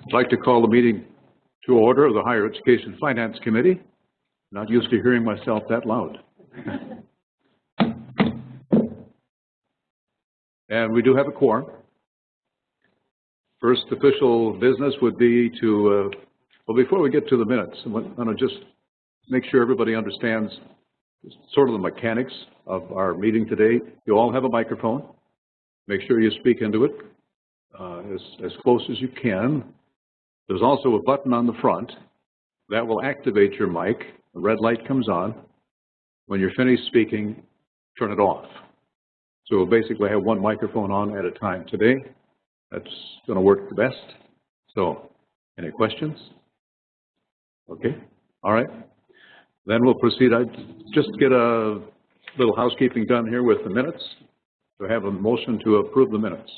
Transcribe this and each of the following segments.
I'd like to call the meeting to order of the Higher Education Finance Committee. Not used to hearing myself that loud. And we do have a quorum. First official business would be to, well, before we get to the minutes, I want to just make sure everybody understands sort of the mechanics of our meeting today. You all have a microphone. Make sure you speak into it as close as you can. There's also a button on the front that will activate your mic. The red light comes on. When you're finished speaking, turn it off. So we'll basically have one microphone on at a time today. That's going to work the best. So, any questions? Okay, all right. Then we'll proceed. I just get a little housekeeping done here with the minutes. Do I have a motion to approve the minutes?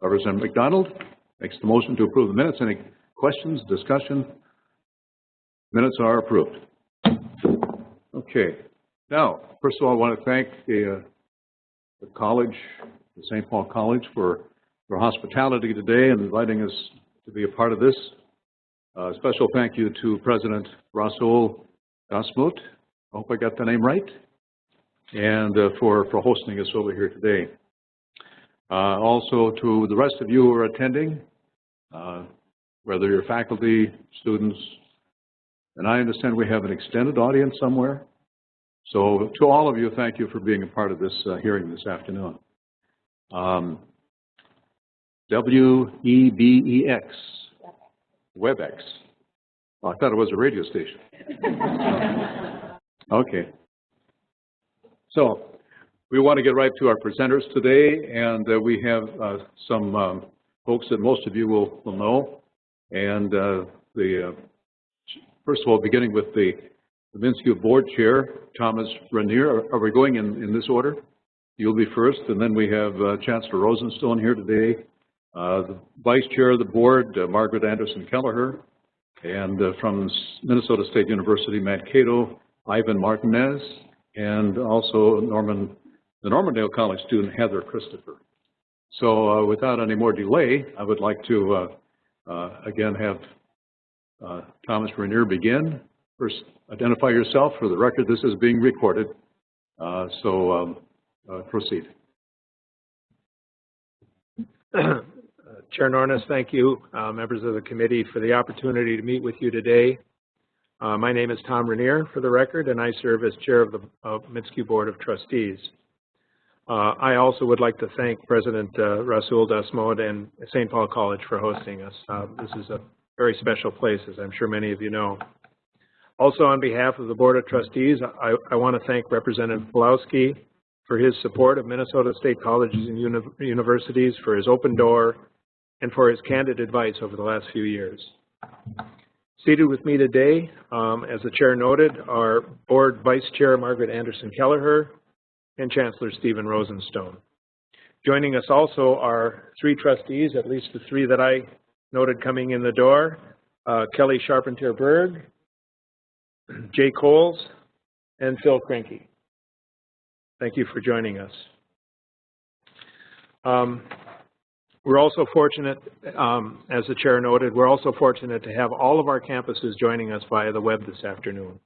Representative McDonald makes the motion to approve the minutes. Any questions, discussion? Minutes are approved. Okay. Now, first of all, I want to thank the college, the St. Paul College, for hospitality today and inviting us to be a part of this. Special thank you to President Rasul Dasmut. I hope I got the name right. And for hosting us over here today. Also to the rest of you who are attending, whether you're faculty, students, and I understand we have an extended audience somewhere. So to all of you, thank you for being a part of this hearing this afternoon. WEBEX, WebEx. Well, I thought it was a radio station. Okay. So we want to get right to our presenters today, and we have some folks that most of you will know. And first of all, beginning with the Minsky Board Chair, Thomas Renier. Are we going in this order? You'll be first, and then we have Chancellor Rosenstone here today, the Vice Chair of the Board, Margaret Anderson Kelliher, and from Minnesota State University, Matt Cato, Ivan Martinez, and also the Normandale College student, Heather Christopher. So without any more delay, I would like to again have Thomas Renier begin. First, identify yourself. For the record, this is being recorded. Proceed. Chair Nornes, thank you, members of the committee, for the opportunity to meet with you today. My name is Tom Renier, for the record, and I serve as chair of the Minsky Board of Trustees. I also would like to thank President Rasul Dasmut and St. Paul College for hosting us. This is a very special place, as I'm sure many of you know. Also, on behalf of the Board of Trustees, I want to thank Representative Pawlowski for his support of Minnesota State Colleges and Universities, for his open door, and for his candid advice over the last few years. Seated with me today, as the chair noted, are Board Vice Chair Margaret Anderson Kelliher and Chancellor Stephen Rosenstone. Joining us also are three trustees, at least the three that I noted coming in the door, Kelly Charpentier-Berg, Jay Coles, and Phil Krenke. Thank you for joining us. We're also fortunate, as the chair noted, we're also fortunate to have all of our campuses joining us via the web this afternoon.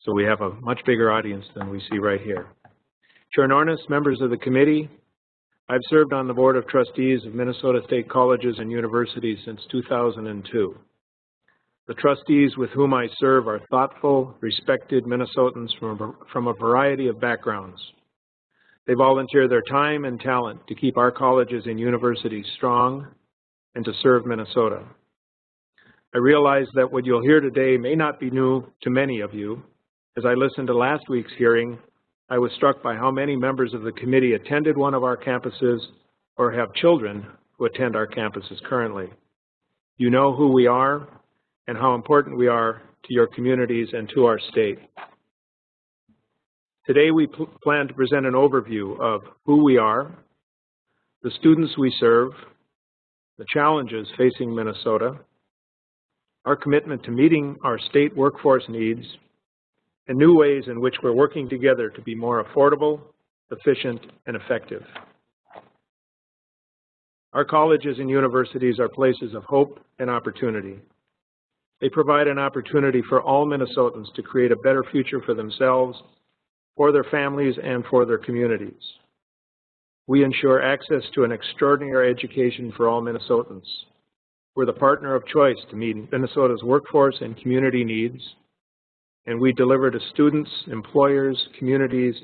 So we have a much bigger audience than we see right here. Chair Nornes, members of the committee, I've served on the Board of Trustees of Minnesota State Colleges and Universities since 2002. The trustees with whom I serve are thoughtful, respected Minnesotans from a variety of backgrounds. They volunteer their time and talent to keep our colleges and universities strong and to serve Minnesota. I realize that what you'll hear today may not be new to many of you. As I listened to last week's hearing, I was struck by how many members of the committee attended one of our campuses or have children who attend our campuses currently. You know who we are and how important we are to your communities and to our state. Today we plan to present an overview of who we are, the students we serve, the challenges facing Minnesota, our commitment to meeting our state workforce needs, and new ways in which we're working together to be more affordable, efficient, and effective. Our colleges and universities are places of hope and opportunity. They provide an opportunity for all Minnesotans to create a better future for themselves, for their families, and for their communities. We ensure access to an extraordinary education for all Minnesotans. We're the partner of choice to meet Minnesota's workforce and community needs, and we deliver to students, employers, communities,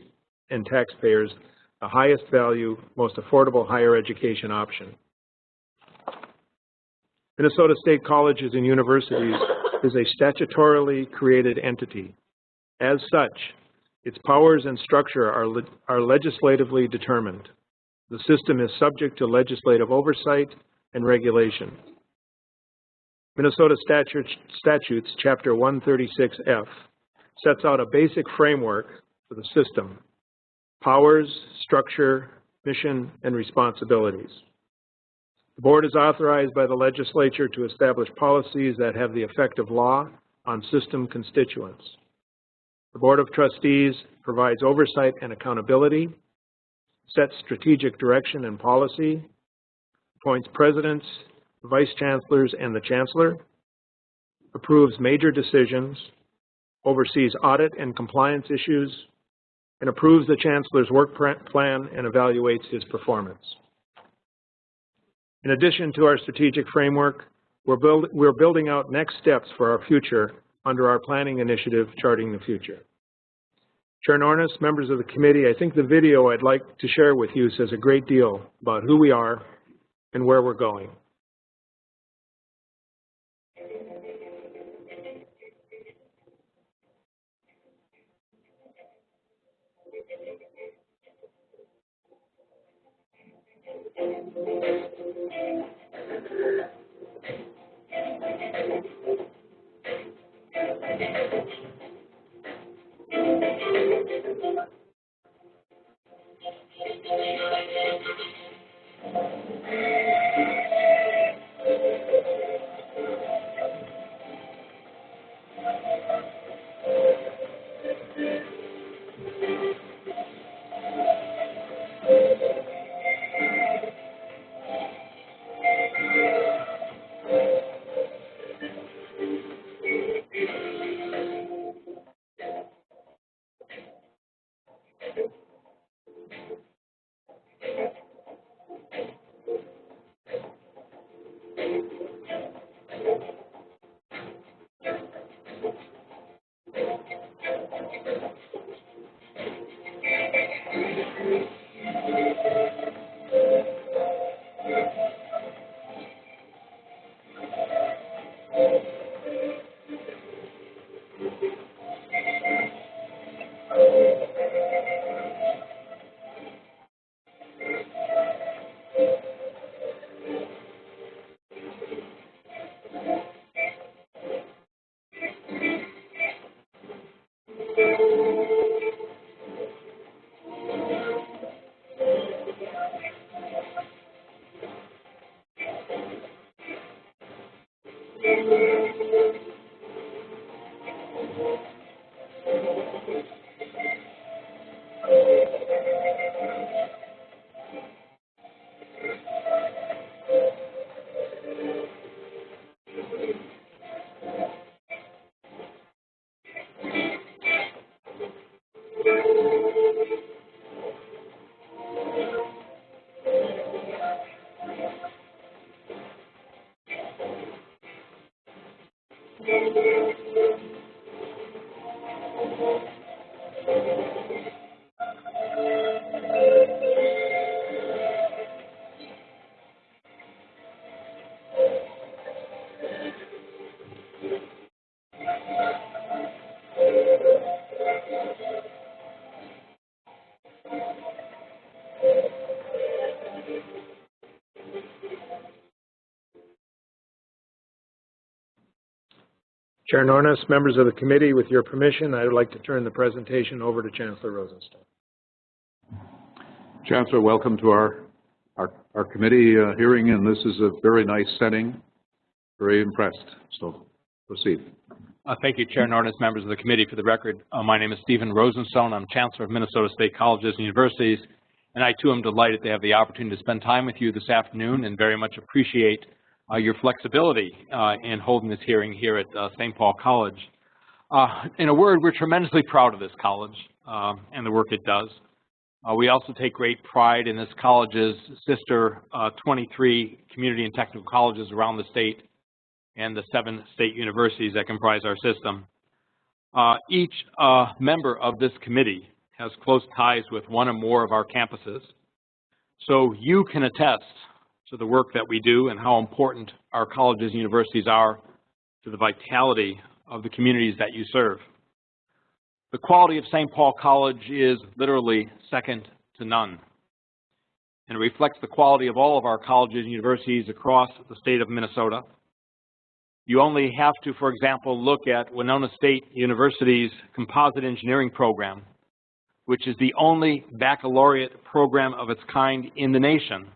and taxpayers the highest value, most affordable higher education option. Minnesota State Colleges and Universities is a statutorily created entity. As such, its powers and structure are legislatively determined. The system is subject to legislative oversight and regulation. Minnesota Statutes, Chapter 136F, sets out a basic framework for the system: powers, structure, mission, and responsibilities. The board is authorized by the legislature to establish policies that have the effect of law on system constituents. The Board of Trustees provides oversight and accountability, sets strategic direction and policy, appoints presidents, vice chancellors, and the chancellor, approves major decisions, oversees audit and compliance issues, and approves the chancellor's work plan and evaluates his performance. In addition to our strategic framework, we're building out next steps for our future under our planning initiative, Charting the Future. Chair Nornes, members of the committee, I think the video I'd like to share with you says a great deal about who we are and where we're going. Chair Nornes, members of the committee, with your permission, I would like to turn the presentation over to Chancellor Rosenstone. Chancellor, welcome to our committee hearing, and this is a very nice setting. Very impressed, so proceed. Thank you, Chair Nornes, members of the committee. For the record, my name is Stephen Rosenstone. I'm Chancellor of Minnesota State Colleges and Universities, And I, too, am delighted to have the opportunity to spend time with you this afternoon and very much appreciate your flexibility in holding this hearing here at St. Paul College. In a word, we're tremendously proud of this college and the work it does. We also take great pride in this college's sister 23 community and technical colleges around the state and the 7 state universities that comprise our system. Each member of this committee has close ties with one or more of our campuses, so you can attest to the work that we do and how important our colleges and universities are to the vitality of the communities that you serve. The quality of St. Paul College is literally second to none, and it reflects the quality of all of our colleges and universities across the state of Minnesota. You only have to, for example, look at Winona State University's Composite Engineering program, which is the only baccalaureate program of its kind in the nation,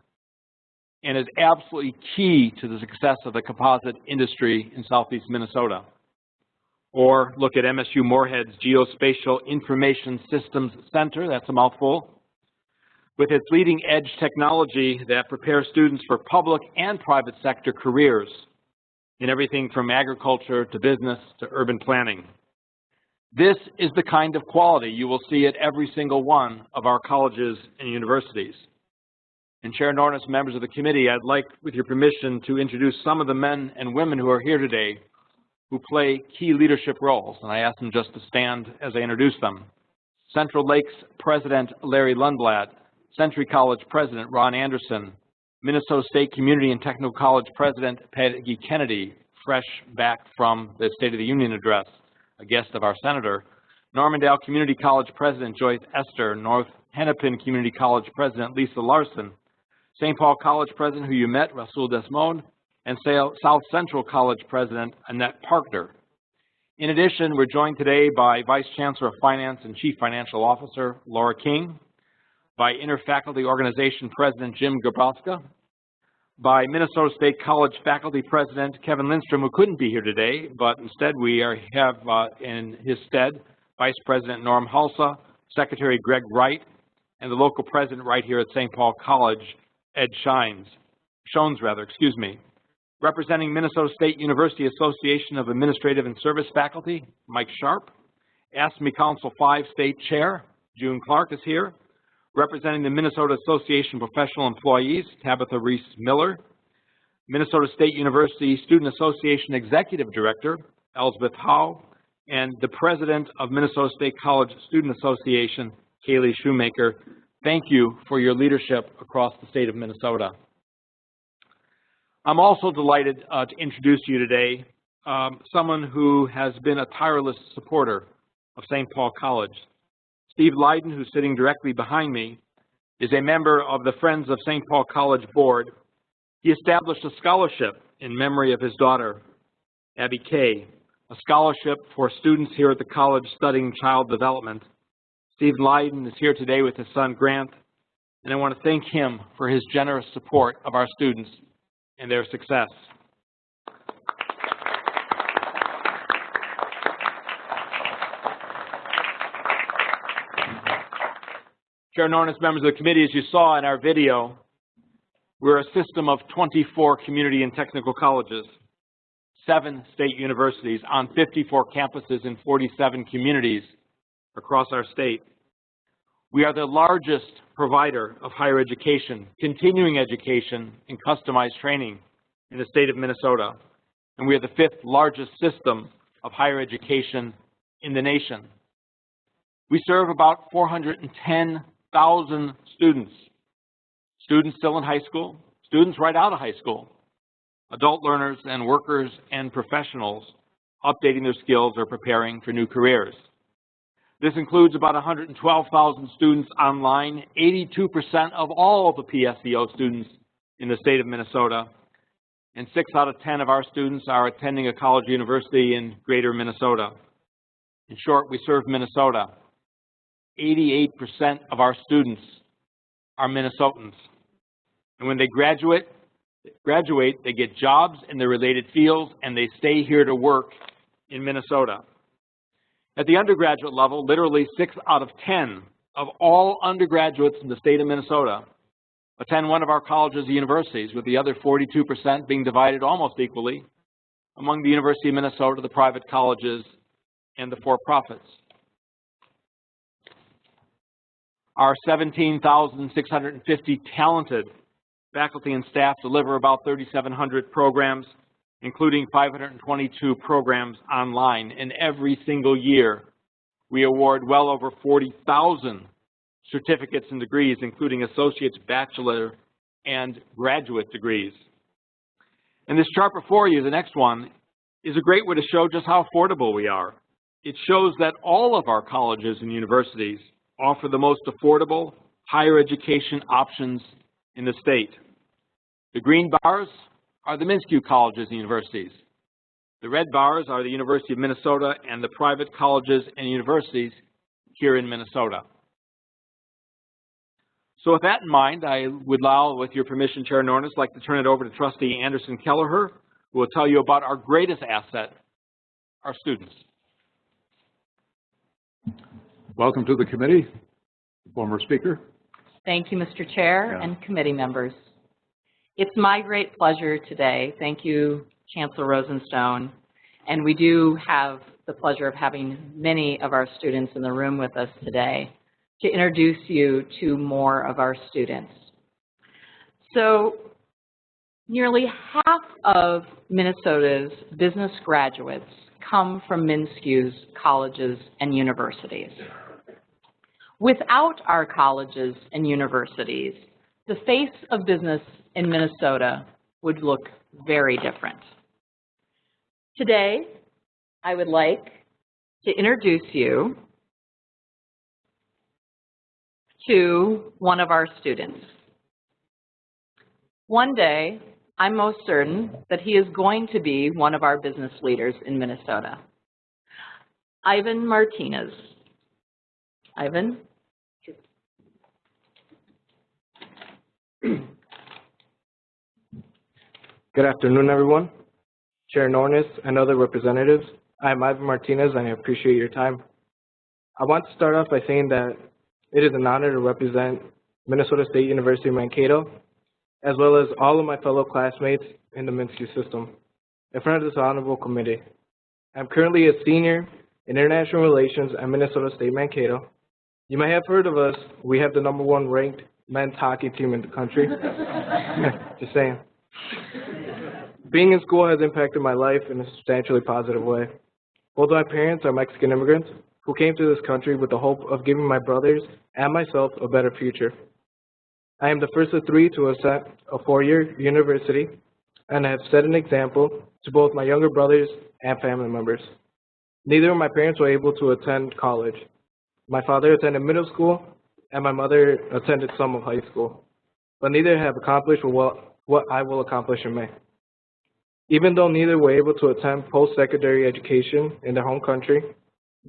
and is absolutely key to the success of the composite industry in southeast Minnesota. Or look at MSU Moorhead's Geospatial Information Systems Center, that's a mouthful, with its leading edge technology that prepares students for public and private sector careers in everything from agriculture to business to urban planning. This is the kind of quality you will see at every single one of our colleges and universities. And Chair Nornes, members of the committee, I'd like, with your permission, to introduce some of the men and women who are here today who play key leadership roles, and I ask them just to stand as I introduce them. Central Lakes President Larry Lundblad, Century College President Ron Anderson, Minnesota State Community and Technical College President Peggy Kennedy, fresh back from the State of the Union address, a guest of our Senator, Normandale Community College President Joyce Esther, North Hennepin Community College President Lisa Larson, St. Paul College President, who you met, Rasul Desmond, and South Central College President Annette Parkner. In addition, we're joined today by Vice Chancellor of Finance and Chief Financial Officer Laura King, by Interfaculty Organization President Jim Grabowska, by Minnesota State College Faculty President Kevin Lindstrom, who couldn't be here today, but instead we have in his stead Vice President Norm Halsa, Secretary Greg Wright, and the local president right here at St. Paul College, Ed Shones. Representing Minnesota State University Association of Administrative and Service Faculty, Mike Sharp. ASME Council 5 State Chair, June Clark is here. Representing the Minnesota Association of Professional Employees, Tabitha Reese-Miller. Minnesota State University Student Association Executive Director, Elizabeth Howe. And the President of Minnesota State College Student Association, Kaylee Shoemaker. Thank you for your leadership across the state of Minnesota. I'm also delighted to introduce you today someone who has been a tireless supporter of St. Paul College. Steve Leyden, who's sitting directly behind me, is a member of the Friends of St. Paul College Board. He established a scholarship in memory of his daughter, Abby Kay, a scholarship for students here at the college studying child development. Steve Leyden is here today with his son, Grant, and I want to thank him for his generous support of our students and their success. Chair Nornes, members of the committee, as you saw in our video, we're a system of 24 community and technical colleges, 7 state universities on 54 campuses in 47 communities across our state. We are the largest provider of higher education, continuing education, and customized training in the state of Minnesota. And we are the 5th largest system of higher education in the nation. We serve about 410,000 students, students still in high school, students right out of high school, adult learners and workers and professionals updating their skills or preparing for new careers. This includes about 112,000 students online, 82% of all the PSEO students in the state of Minnesota, and 6 out of 10 of our students are attending a college or university in greater Minnesota. In short, we serve Minnesota. 88% of our students are Minnesotans. And when they graduate, they get jobs in their related fields, and they stay here to work in Minnesota. At the undergraduate level, literally 6 out of 10 of all undergraduates in the state of Minnesota attend one of our colleges or universities, with the other 42% being divided almost equally among the University of Minnesota, the private colleges, and the for-profits. Our 17,650 talented faculty and staff deliver about 3,700 programs, including 522 programs online. And every single year, we award well over 40,000 certificates and degrees, including associate's, bachelor, and graduate degrees. And this chart before you, the next one, is a great way to show just how affordable we are. It shows that all of our colleges and universities offer the most affordable higher education options in the state. The green bars are the MNSCU colleges and universities. The red bars are the University of Minnesota and the private colleges and universities here in Minnesota. So with that in mind, I would now, with your permission, Chair Nornes, like to turn it over to Trustee Anderson Kelliher, who will tell you about our greatest asset, our students. Welcome to the committee, former speaker. Thank you, Mr. Chair and committee members. It's my great pleasure today. Thank you, Chancellor Rosenstone. And we do have the pleasure of having many of our students in the room with us today to introduce you to more of our students. So nearly half of Minnesota's business graduates come from MNSCU's colleges and universities. Without our colleges and universities, the face of business in Minnesota would look very different. Today, I would like to introduce you to one of our students. One day, I'm most certain that he is going to be one of our business leaders in Minnesota. Ivan Martinez. Ivan? Good afternoon, everyone. Chair Nornes and other representatives. I'm Ivan Martinez, and I appreciate your time. I want to start off by saying that it is an honor to represent Minnesota State University Mankato, as well as all of my fellow classmates in the MNSCU system, in front of this honorable committee. I'm currently a senior in international relations at Minnesota State Mankato. You may have heard of us. We have the #1 ranked men's hockey team in the country. Just saying. Being in school has impacted my life in a substantially positive way. Both my parents are Mexican immigrants who came to this country with the hope of giving my brothers and myself a better future. I am the first of 3 to attend a 4-year university, and I have set an example to both my younger brothers and family members. Neither of my parents were able to attend college. My father attended middle school, and my mother attended some of high school, but neither have accomplished what I will accomplish in May. Even though neither were able to attend post-secondary education in their home country,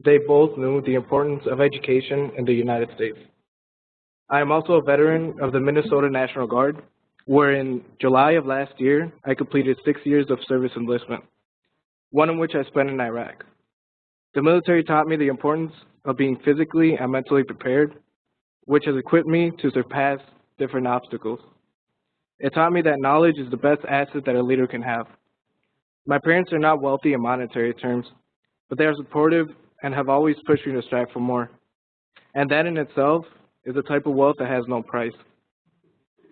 they both knew the importance of education in the United States. I am also a veteran of the Minnesota National Guard, where in July of last year, I completed 6 years of service enlistment, one in which I spent in Iraq. The military taught me the importance of being physically and mentally prepared, which has equipped me to surpass different obstacles. It taught me that knowledge is the best asset that a leader can have. My parents are not wealthy in monetary terms, but they are supportive and have always pushed me to strive for more. And that in itself is a type of wealth that has no price.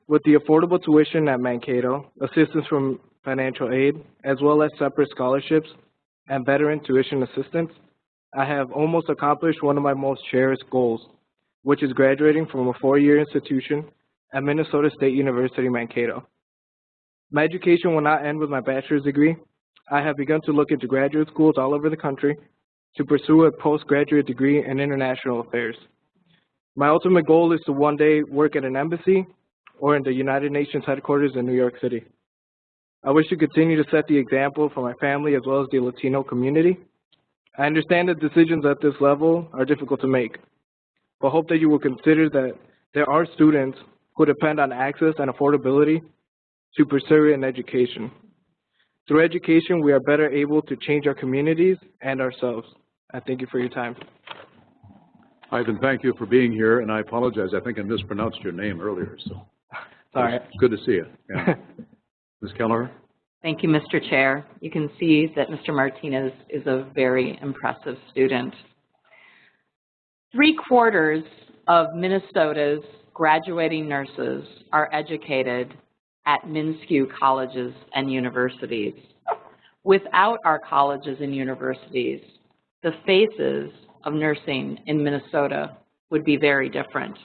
With the affordable tuition at Mankato, assistance from financial aid, as well as separate scholarships and veteran tuition assistance, I have almost accomplished one of my most cherished goals, which is graduating from a 4-year institution at Minnesota State University Mankato. My education will not end with my bachelor's degree. I have begun to look into graduate schools all over the country to pursue a postgraduate degree in international affairs. My ultimate goal is to one day work at an embassy or in the United Nations headquarters in New York City. I wish to continue to set the example for my family as well as the Latino community. I understand that decisions at this level are difficult to make, but hope that you will consider that there are students who depend on access and affordability to pursue an education. Through education, we are better able to change our communities and ourselves. I thank you for your time. Ivan, thank you for being here, and I apologize. I think I mispronounced your name earlier, so. Sorry. It's good to see you. Yeah. Ms. Kelliher? Thank you, Mr. Chair. You can see that Mr. Martinez is a very impressive student. 3/4 of Minnesota's graduating nurses are educated at MNSCU colleges and universities. Without our colleges and universities, the faces of nursing in Minnesota would be very different.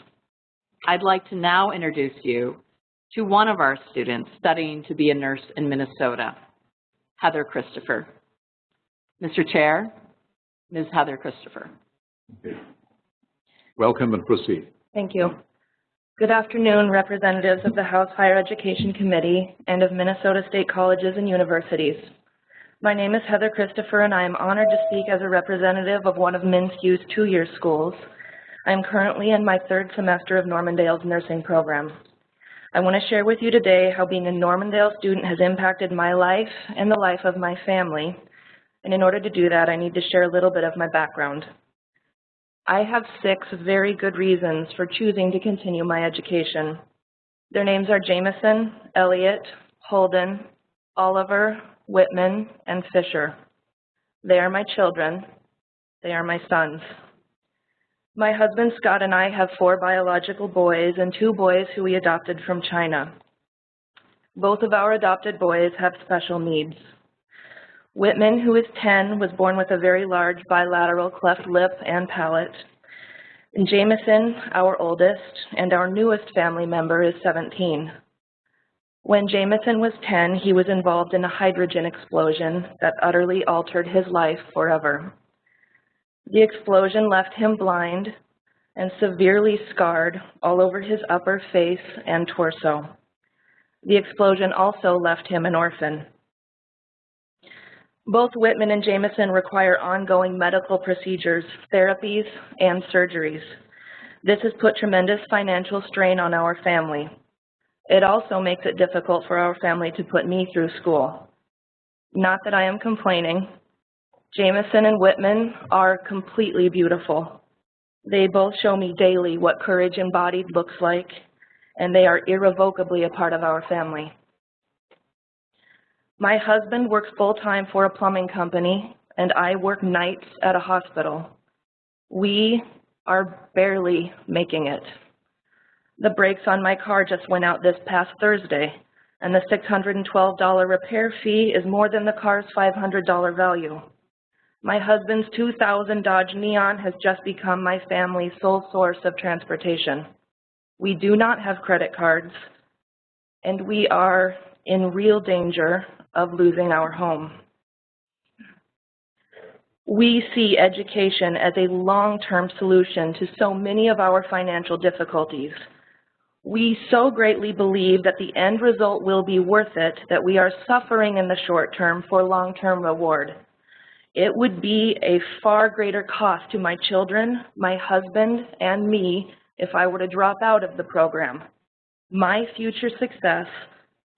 I'd like to now introduce you to one of our students studying to be a nurse in Minnesota, Heather Christopher. Mr. Chair, Ms. Heather Christopher. Okay. Welcome and proceed. Thank you. Good afternoon, representatives of the House Higher Education Committee and of Minnesota State Colleges and Universities. My name is Heather Christopher, and I am honored to speak as a representative of one of MNSCU's two-year schools. I am currently in my 3rd semester of Normandale's nursing program. I want to share with you today how being a Normandale student has impacted my life and the life of my family. And in order to do that, I need to share a little bit of my background. I have 6 very good reasons for choosing to continue my education. Their names are Jameson, Elliott, Holden, Oliver, Whitman, and Fisher. They are my children. They are my sons. My husband Scott and I have 4 biological boys and 2 boys who we adopted from China. Both of our adopted boys have special needs. Whitman, who is 10, was born with a very large bilateral cleft lip and palate. And Jameson, our oldest and our newest family member, is 17. When Jameson was 10, he was involved in a hydrogen explosion that utterly altered his life forever. The explosion left him blind and severely scarred all over his upper face and torso. The explosion also left him an orphan. Both Whitman and Jameson require ongoing medical procedures, therapies, and surgeries. This has put tremendous financial strain on our family. It also makes it difficult for our family to put me through school. Not that I am complaining. Jameson and Whitman are completely beautiful. They both show me daily what courage embodied looks like, and they are irrevocably a part of our family. My husband works full-time for a plumbing company, and I work nights at a hospital. We are barely making it. The brakes on my car just went out this past Thursday, and the $612 repair fee is more than the car's $500 value. My husband's 2000 Dodge Neon has just become my family's sole source of transportation. We do not have credit cards, and we are in real danger of losing our home. We see education as a long-term solution to so many of our financial difficulties. We so greatly believe that the end result will be worth it that we are suffering in the short term for long-term reward. It would be a far greater cost to my children, my husband, and me if I were to drop out of the program. My future success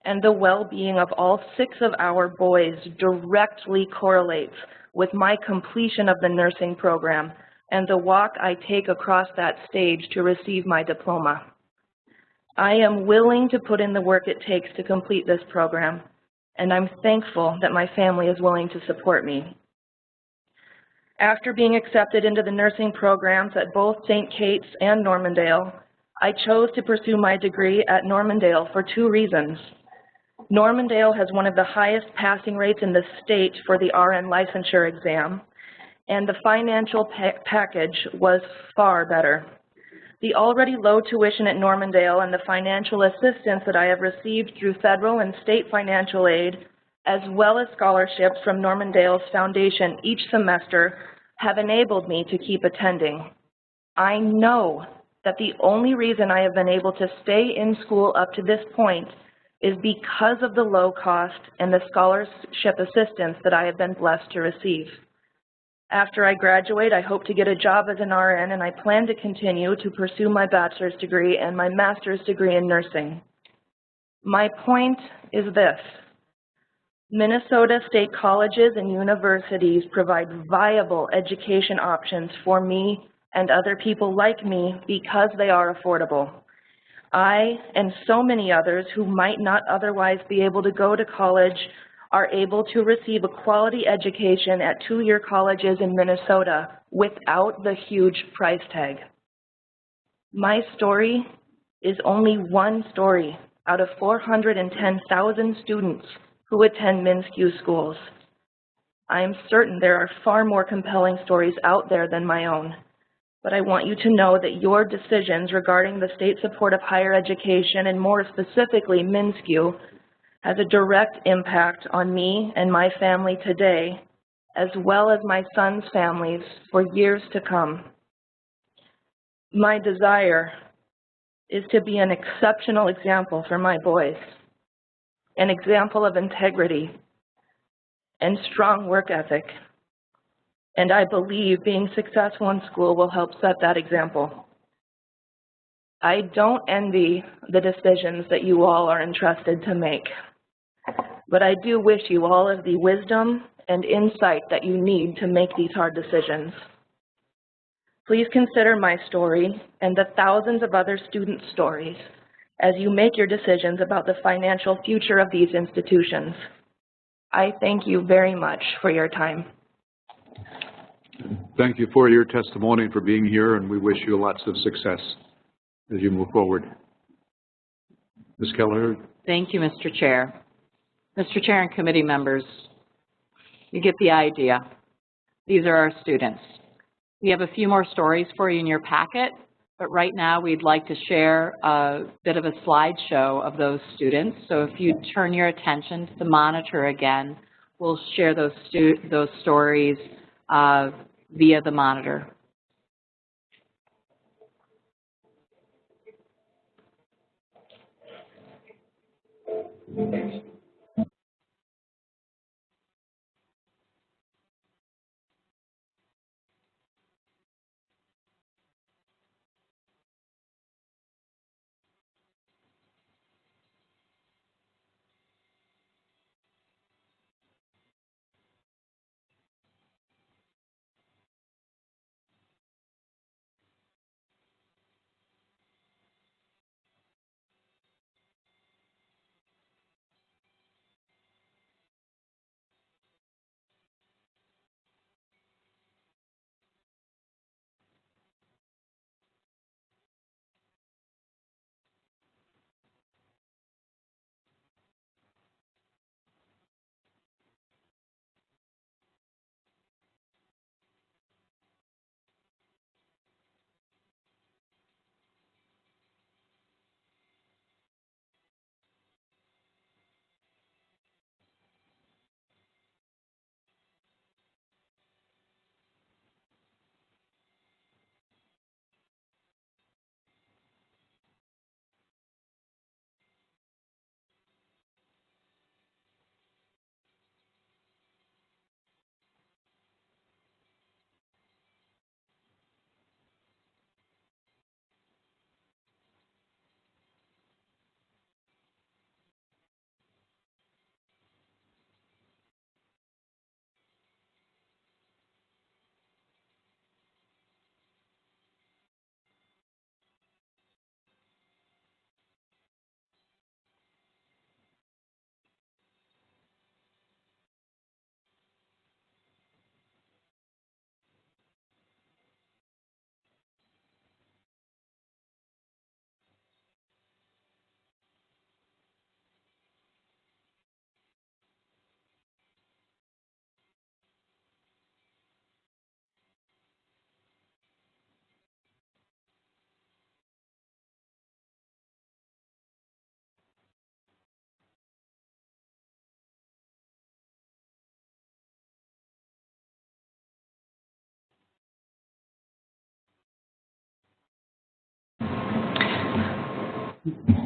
and the well-being of all 6 of our boys directly correlates with my completion of the nursing program and the walk I take across that stage to receive my diploma. I am willing to put in the work it takes to complete this program, and I'm thankful that my family is willing to support me. After being accepted into the nursing programs at both St. Kate's and Normandale, I chose to pursue my degree at Normandale for 2 reasons. Normandale has one of the highest passing rates in the state for the RN licensure exam, and the financial package was far better. The already low tuition at Normandale and the financial assistance that I have received through federal and state financial aid, as well as scholarships from Normandale's foundation each semester, have enabled me to keep attending. I know that the only reason I have been able to stay in school up to this point is because of the low cost and the scholarship assistance that I have been blessed to receive. After I graduate, I hope to get a job as an RN, and I plan to continue to pursue my bachelor's degree and my master's degree in nursing. My point is this: Minnesota state colleges and universities provide viable education options for me and other people like me because they are affordable. I and so many others who might not otherwise be able to go to college are able to receive a quality education at two-year colleges in Minnesota without the huge price tag. My story is only one story out of 410,000 students who attend MnSCU schools. I am certain there are far more compelling stories out there than my own, but I want you to know that your decisions regarding the state support of higher education, and more specifically MnSCU, has a direct impact on me and my family today, as well as my son's families for years to come. My desire is to be an exceptional example for my boys, an example of integrity and strong work ethic. And I believe being successful in school will help set that example. I don't envy the decisions that you all are entrusted to make, but I do wish you all of the wisdom and insight that you need to make these hard decisions. Please consider my story and the thousands of other student stories as you make your decisions about the financial future of these institutions. I thank you very much for your time. Thank you for your testimony and for being here, and we wish you lots of success as you move forward. Ms. Kelliher. Thank you, Mr. Chair. Mr. Chair and committee members, you get the idea. These are our students. We have a few more stories for you in your packet, but right now we'd like to share a bit of a slideshow of those students. So if you turn your attention to the monitor again, we'll share those stories via the monitor.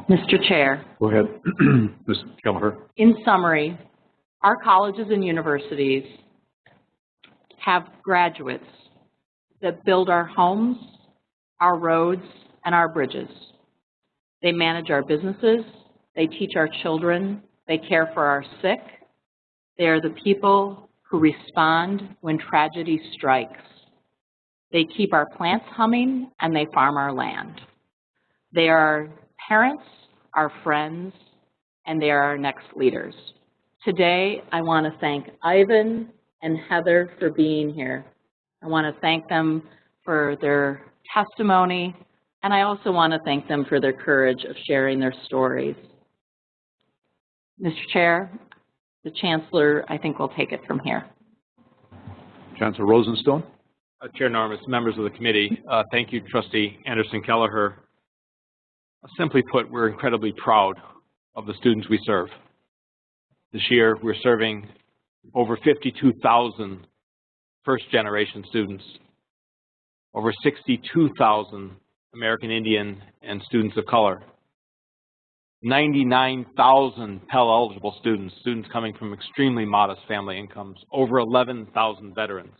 Mr. Chair. Go ahead, Ms. Kelliher. In summary, our colleges and universities have graduates that build our homes, our roads, and our bridges. They manage our businesses, they teach our children, they care for our sick. They are the people who respond when tragedy strikes. They keep our plants humming, and they farm our land. They are our parents, our friends, and they are our next leaders. Today, I want to thank Ivan and Heather for being here. I want to thank them for their testimony, and I also want to thank them for their courage of sharing their stories. Mr. Chair, the Chancellor, I think, will take it from here. Chancellor Rosenstone. Chair Norris, members of the committee, thank you, Trustee Anderson Kelliher. Simply put, we're incredibly proud of the students we serve. This year, we're serving over 52,000 first-generation students, over 62,000 American Indian and students of color, 99,000 Pell-eligible students, students coming from extremely modest family incomes, over 11,000 veterans.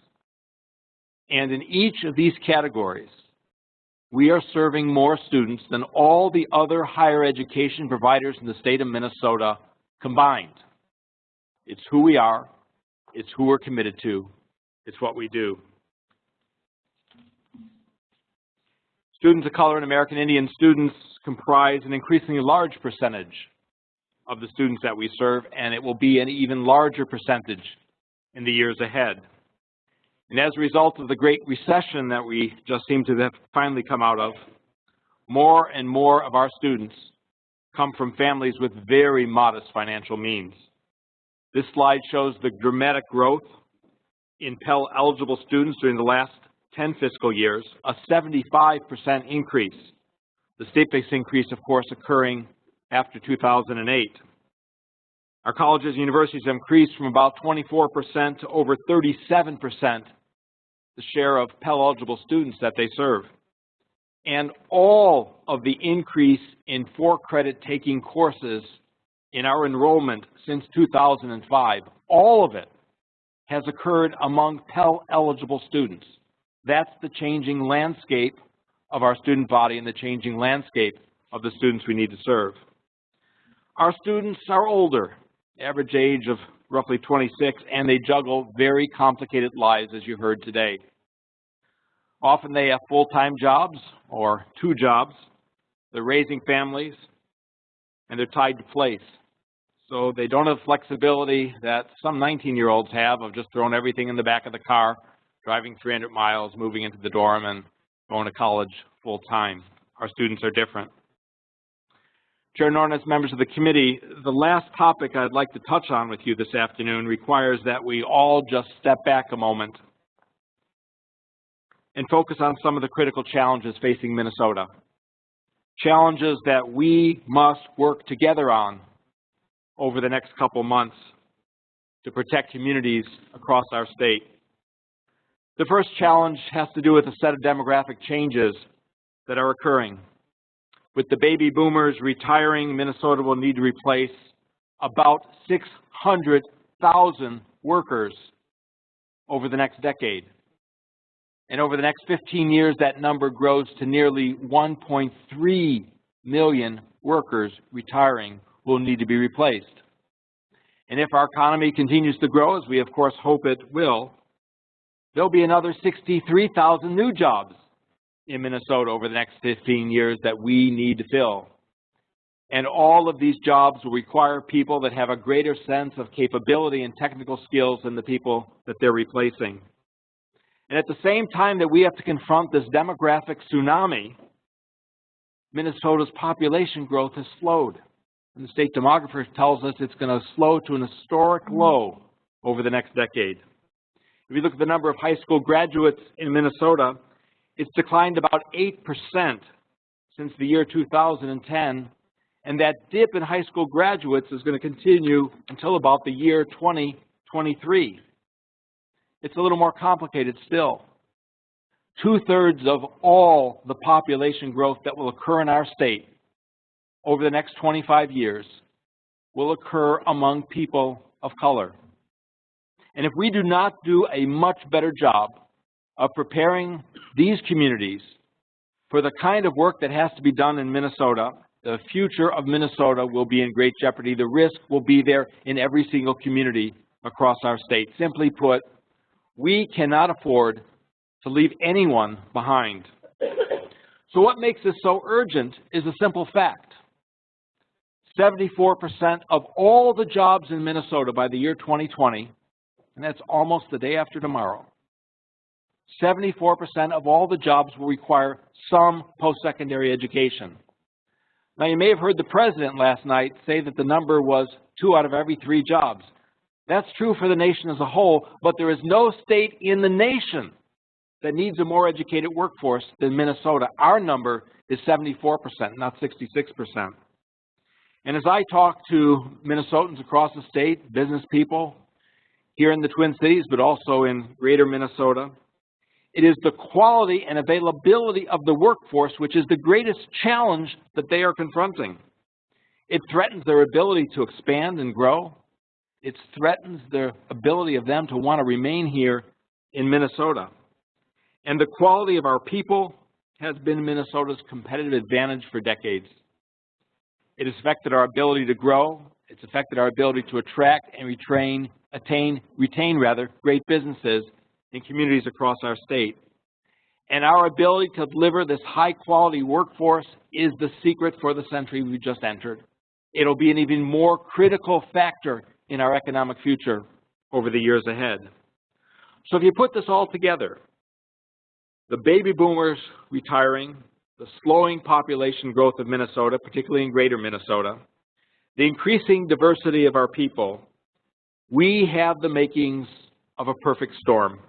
And in each of these categories, we are serving more students than all the other higher education providers in the state of Minnesota combined. It's who we are, it's who we're committed to, it's what we do. Students of color and American Indian students comprise an increasingly large percentage of the students that we serve, and it will be an even larger percentage in the years ahead. And as a result of the Great Recession that we just seem to have finally come out of, more and more of our students come from families with very modest financial means. This slide shows the dramatic growth in Pell-eligible students during the last 10 fiscal years, a 75% increase. The state-based increase, of course, occurring after 2008. Our colleges and universities have increased from about 24% to over 37% the share of Pell-eligible students that they serve. And all of the increase in for-credit taking courses in our enrollment since 2005, all of it has occurred among Pell-eligible students. That's the changing landscape of our student body and the changing landscape of the students we need to serve. Our students are older, average age of roughly 26, and they juggle very complicated lives, as you heard today. Often they have full-time jobs or 2 jobs. They're raising families, and they're tied to place. So they don't have flexibility that some 19-year-olds have of just throwing everything in the back of the car, driving 300 miles, moving into the dorm, and going to college full-time. Our students are different. Chair Norris, members of the committee, the last topic I'd like to touch on with you this afternoon requires that we all just step back a moment and focus on some of the critical challenges facing Minnesota. Challenges that we must work together on over the next couple months to protect communities across our state. The first challenge has to do with a set of demographic changes that are occurring. With the baby boomers retiring, Minnesota will need to replace about 600,000 workers over the next decade. And over the next 15 years, that number grows to nearly 1.3 million workers retiring will need to be replaced. And if our economy continues to grow, as we of course hope it will, there'll be another 63,000 new jobs in Minnesota over the next 15 years that we need to fill. And all of these jobs will require people that have a greater sense of capability and technical skills than the people that they're replacing. And at the same time that we have to confront this demographic tsunami, Minnesota's population growth has slowed. And the state demographer tells us it's going to slow to an historic low over the next decade. If you look at the number of high school graduates in Minnesota, it's declined about 8% since the year 2010, and that dip in high school graduates is going to continue until about the year 2023. It's a little more complicated still. 2/3 of all the population growth that will occur in our state over the next 25 years will occur among people of color. And if we do not do a much better job of preparing these communities for the kind of work that has to be done in Minnesota, the future of Minnesota will be in great jeopardy. The risk will be there in every single community across our state. Simply put, we cannot afford to leave anyone behind. So what makes this so urgent is a simple fact. 74% of all the jobs in Minnesota by the year 2020, and that's almost the day after tomorrow, 74% of all the jobs will require some post-secondary education. Now, you may have heard the president last night say that the number was 2 out of every 3 jobs. That's true for the nation as a whole, but there is no state in the nation that needs a more educated workforce than Minnesota. Our number is 74%, not 66%. And as I talk to Minnesotans across the state, business people here in the Twin Cities, but also in greater Minnesota, it is the quality and availability of the workforce which is the greatest challenge that they are confronting. It threatens their ability to expand and grow. It threatens the ability of them to want to remain here in Minnesota. And the quality of our people has been Minnesota's competitive advantage for decades. It has affected our ability to grow. It's affected our ability to attract and retain great businesses in communities across our state. And our ability to deliver this high-quality workforce is the secret for the century we just entered. It'll be an even more critical factor in our economic future over the years ahead. So if you put this all together, the baby boomers retiring, the slowing population growth of Minnesota, particularly in greater Minnesota, the increasing diversity of our people, we have the makings of a perfect storm.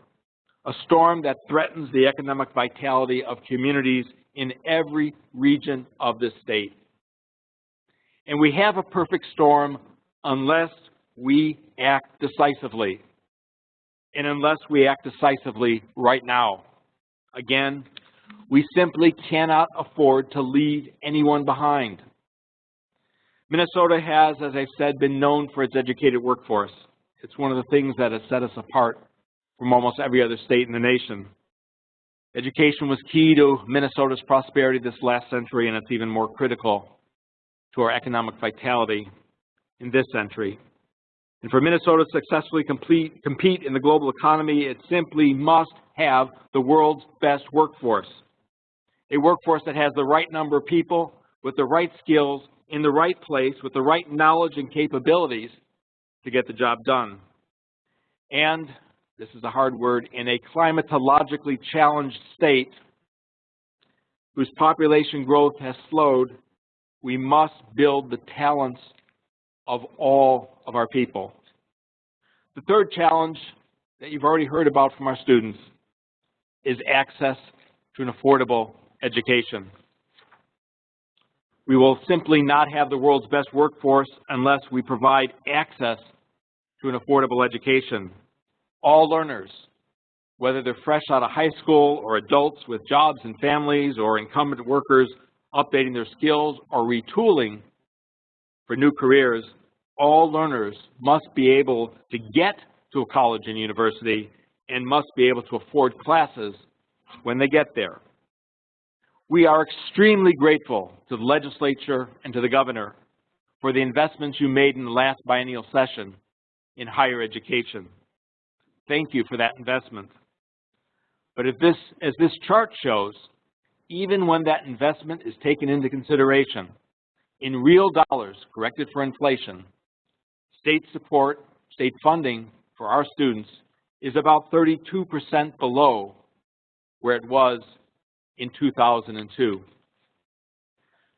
A storm that threatens the economic vitality of communities in every region of this state. And we have a perfect storm unless we act decisively, and unless we act decisively right now. Again, we simply cannot afford to leave anyone behind. Minnesota has, as I've said, been known for its educated workforce. It's one of the things that has set us apart from almost every other state in the nation. Education was key to Minnesota's prosperity this last century, and it's even more critical to our economic vitality in this century. And for Minnesota to successfully compete in the global economy, it simply must have the world's best workforce. A workforce that has the right number of people with the right skills in the right place with the right knowledge and capabilities to get the job done. And this is a hard word, in a climatologically challenged state whose population growth has slowed, we must build the talents of all of our people. The third challenge that you've already heard about from our students is access to an affordable education. We will simply not have the world's best workforce unless we provide access to an affordable education. All learners, whether they're fresh out of high school or adults with jobs and families or incumbent workers updating their skills or retooling for new careers, all learners must be able to get to a college and university and must be able to afford classes when they get there. We are extremely grateful to the legislature and to the governor for the investments you made in the last biennial session in higher education. Thank you for that investment. But as this chart shows, even when that investment is taken into consideration, in real dollars, corrected for inflation, state support, state funding for our students is about 32% below where it was in 2002.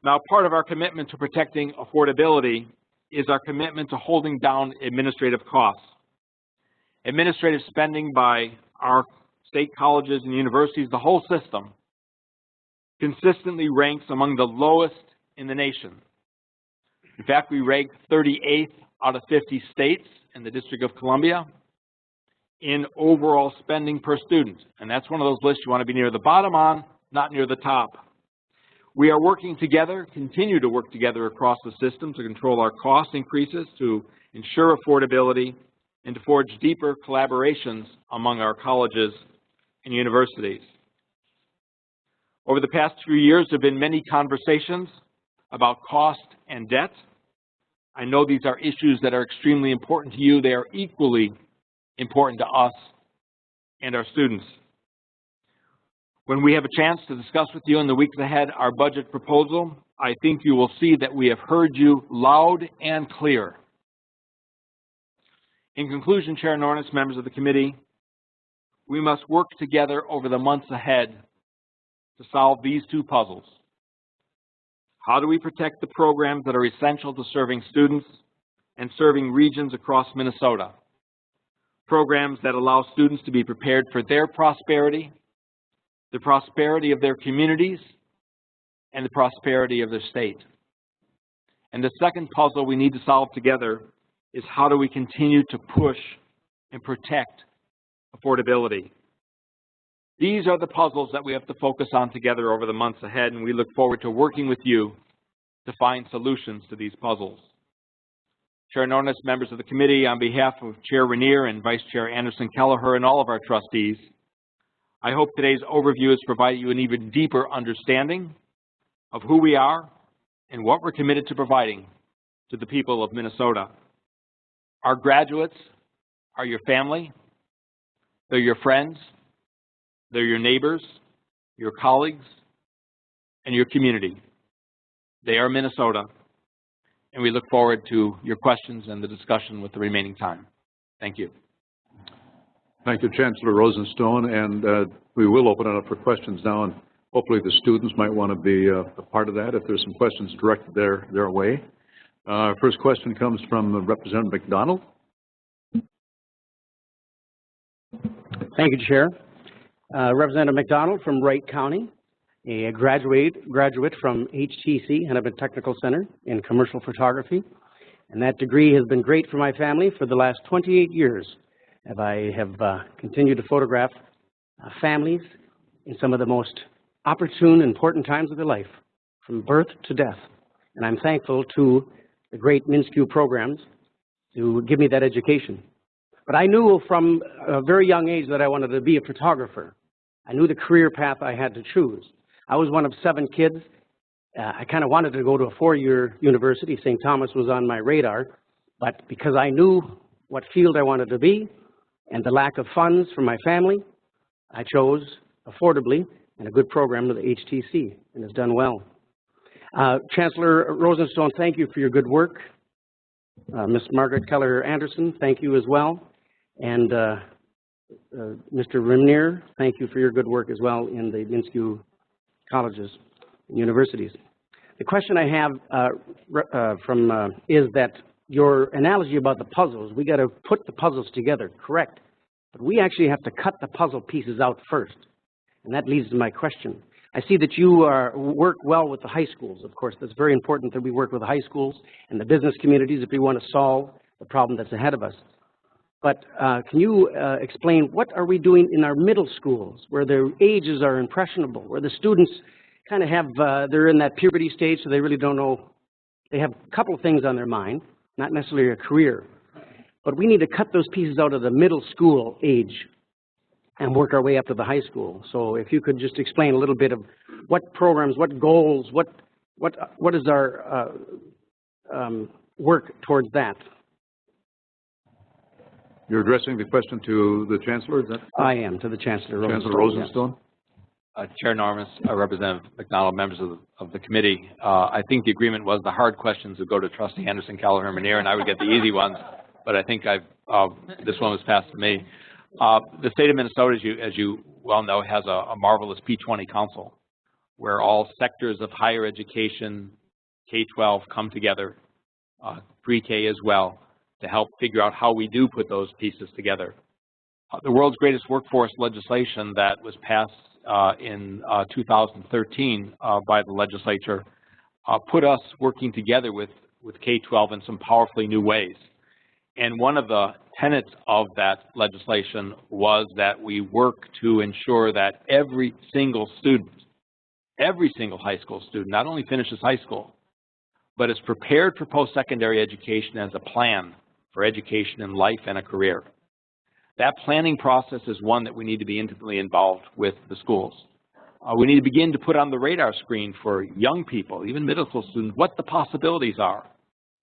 Now, part of our commitment to protecting affordability is our commitment to holding down administrative costs. Administrative spending by our state colleges and universities, the whole system, consistently ranks among the lowest in the nation. In fact, we rank 38th out of 50 states in the District of Columbia in overall spending per student. And that's one of those lists you want to be near the bottom on, not near the top. We are working together, continue to work together across the system to control our cost increases, to ensure affordability, and to forge deeper collaborations among our colleges and universities. Over the past few years, there have been many conversations about cost and debt. I know these are issues that are extremely important to you. They are equally important to us and our students. When we have a chance to discuss with you in the weeks ahead our budget proposal, I think you will see that we have heard you loud and clear. In conclusion, Chair Nornis, members of the committee, we must work together over the months ahead to solve these two puzzles. How do we protect the programs that are essential to serving students and serving regions across Minnesota? Programs that allow students to be prepared for their prosperity, the prosperity of their communities, and the prosperity of their state. And the second puzzle we need to solve together is how do we continue to push and protect affordability. These are the puzzles that we have to focus on together over the months ahead, and we look forward to working with you to find solutions to these puzzles. Chair Nornis, members of the committee, on behalf of Chair Renier and Vice Chair Anderson Kelliher and all of our trustees, I hope today's overview has provided you an even deeper understanding of who we are and what we're committed to providing to the people of Minnesota. Our graduates are your family, they're your friends, they're your neighbors, your colleagues, and your community. They are Minnesota, and we look forward to your questions and the discussion with the remaining time. Thank you. Thank you, Chancellor Rosenstone, and we will open it up for questions now, and hopefully the students might want to be a part of that if there's some questions directed their way. Our first question comes from Representative McDonald. Thank you, Chair. Representative McDonald from Wright County, a graduate from HTC, Hennepin Technical Center in commercial photography. And that degree has been great for my family for the last 28 years. I have continued to photograph families in some of the most opportune, important times of their life, from birth to death. And I'm thankful to the great MnSCU programs to give me that education. But I knew from a very young age that I wanted to be a photographer. I knew the career path I had to choose. I was one of 7 kids. I kind of wanted to go to a 4-year university. St. Thomas was on my radar. But because I knew what field I wanted to be and the lack of funds from my family, I chose affordably and a good program with the HTC, and has done well. Chancellor Rosenstone, thank you for your good work. Ms. Margaret Kelliher Anderson, thank you as well. And Mr. Renier, thank you for your good work as well in the MnSCU colleges and universities. The question I have is that your analogy about the puzzles, we got to put the puzzles together, correct? But we actually have to cut the puzzle pieces out first. And that leads to my question. I see that you work well with the high schools, of course. That's very important that we work with the high schools and the business communities if we want to solve the problem that's ahead of us. But can you explain what are we doing in our middle schools where their ages are impressionable, where the students kind of have, they're in that puberty stage, so they really don't know, they have a couple of things on their mind, not necessarily a career. But we need to cut those pieces out of the middle school age and work our way up to the high school. So if you could just explain a little bit of what programs, what goals, what is our work towards that? You're addressing the question to the Chancellor, is that? I am, to the Chancellor Rosenstone. Chancellor Rosenstone? Yes. Chair Nornis, Representative McDonald, members of the committee, I think the agreement was the hard questions would go to Trustee Anderson, Kelliher, and Renier, and I would get the easy ones, but I think this one was passed to me. The state of Minnesota, as you well know, has a marvelous P20 council where all sectors of higher education, K-12, come together, pre-K as well, to help figure out how we do put those pieces together. The world's greatest workforce legislation that was passed in 2013 by the legislature put us working together with K-12 in some powerfully new ways. And one of the tenets of that legislation was that we work to ensure that every single student, every single high school student, not only finishes high school, but is prepared for post-secondary education as a plan for education in life and a career. That planning process is one that we need to be intimately involved with the schools. We need to begin to put on the radar screen for young people, even middle school students, what the possibilities are,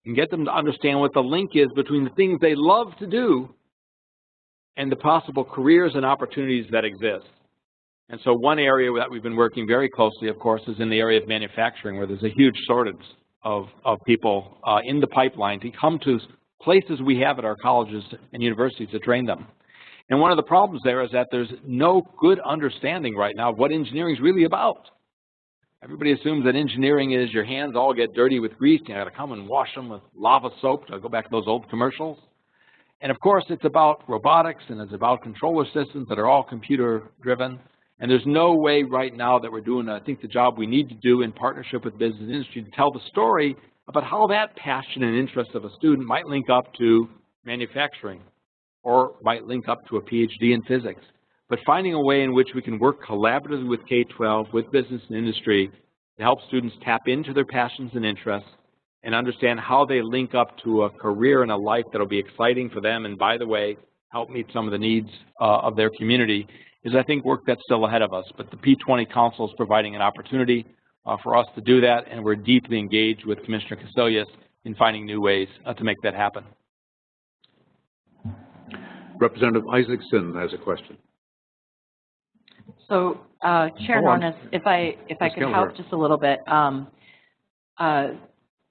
and get them to understand what the link is between the things they love to do and the possible careers and opportunities that exist. And so one area that we've been working very closely, of course, is in the area of manufacturing, where there's a huge shortage of people in the pipeline to come to places we have at our colleges and universities to train them. And one of the problems there is that there's no good understanding right now of what engineering is really about. Everybody assumes that engineering is your hands all get dirty with grease, you got to come and wash them with lava soap, to go back to those old commercials. And of course, it's about robotics and it's about controller systems that are all computer driven. And there's no way right now that we're doing, I think, the job we need to do in partnership with business and industry to tell the story about how that passion and interest of a student might link up to manufacturing or might link up to a PhD in physics. But finding a way in which we can work collaboratively with K-12, with business and industry, to help students tap into their passions and interests and understand how they link up to a career and a life that will be exciting for them and, by the way, help meet some of the needs of their community, is, I think, work that's still ahead of us. But the P20 Council is providing an opportunity for us to do that, and we're deeply engaged with Commissioner Casilius in finding new ways to make that happen. Representative Isaacson has a question. So, Chair Nornes, if I could help just a little bit.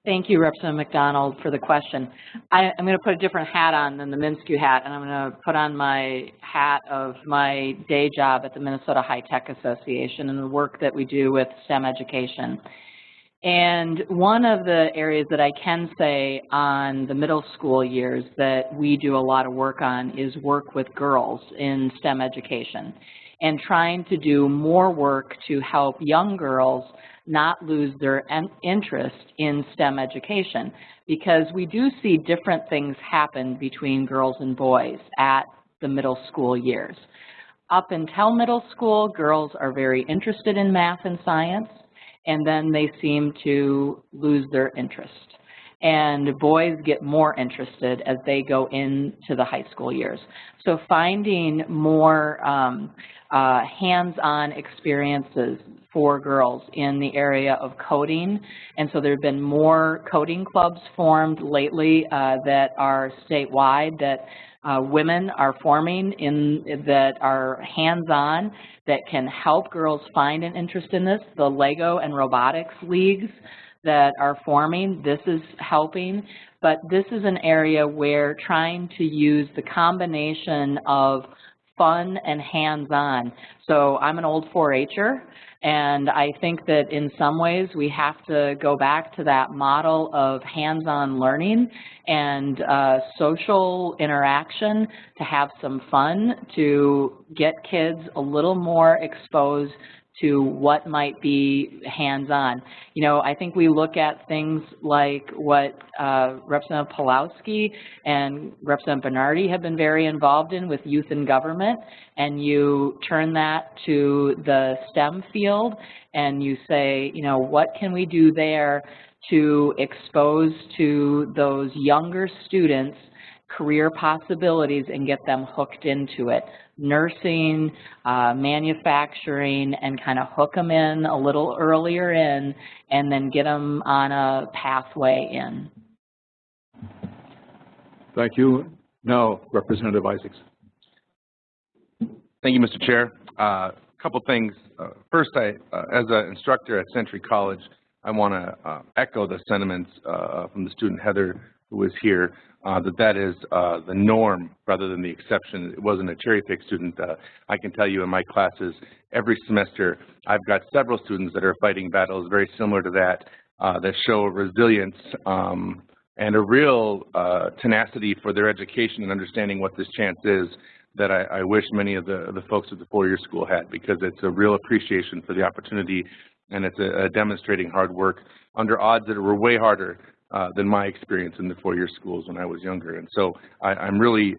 Thank you, Representative McDonald, for the question. I'm going to put a different hat on than the MnSCU hat, and I'm going to put on my hat of my day job at the Minnesota High Tech Association and the work that we do with STEM education. And one of the areas that I can say on the middle school years that we do a lot of work on is work with girls in STEM education and trying to do more work to help young girls not lose their interest in STEM education, because we do see different things happen between girls and boys at the middle school years. Up until middle school, girls are very interested in math and science, and then they seem to lose their interest. And boys get more interested as they go into the high school years. So finding more hands-on experiences for girls in the area of coding. And so there have been more coding clubs formed lately that are statewide that women are forming that are hands-on, that can help girls find an interest in this. The Lego and robotics leagues that are forming, this is helping. But this is an area where trying to use the combination of fun and hands-on. So I'm an old 4-H'er, and I think that in some ways we have to go back to that model of hands-on learning and social interaction to have some fun, to get kids a little more exposed to what might be hands-on. You know, I think we look at things like what Representative Pawlowski and Representative Bernardi have been very involved in with youth and government, and you turn that to the STEM field and you say, you know, what can we do there to expose to those younger students career possibilities and get them hooked into it. Nursing, manufacturing, and kind of hook them in a little earlier in, and then get them on a pathway in. Thank you. Now, Representative Isaacs. Thank you, Mr. Chair. A couple things. First, as an instructor at Century College, I want to echo the sentiments from the student Heather, who was here, that is the norm rather than the exception. It wasn't a cherry-pick student. I can tell you in my classes every semester I've got several students that are fighting battles very similar to that, that show resilience and a real tenacity for their education and understanding what this chance is that I wish many of the folks at the four-year school had, because it's a real appreciation for the opportunity, and it's a demonstrating hard work under odds that were way harder than my experience in the four-year schools when I was younger. And so I'm really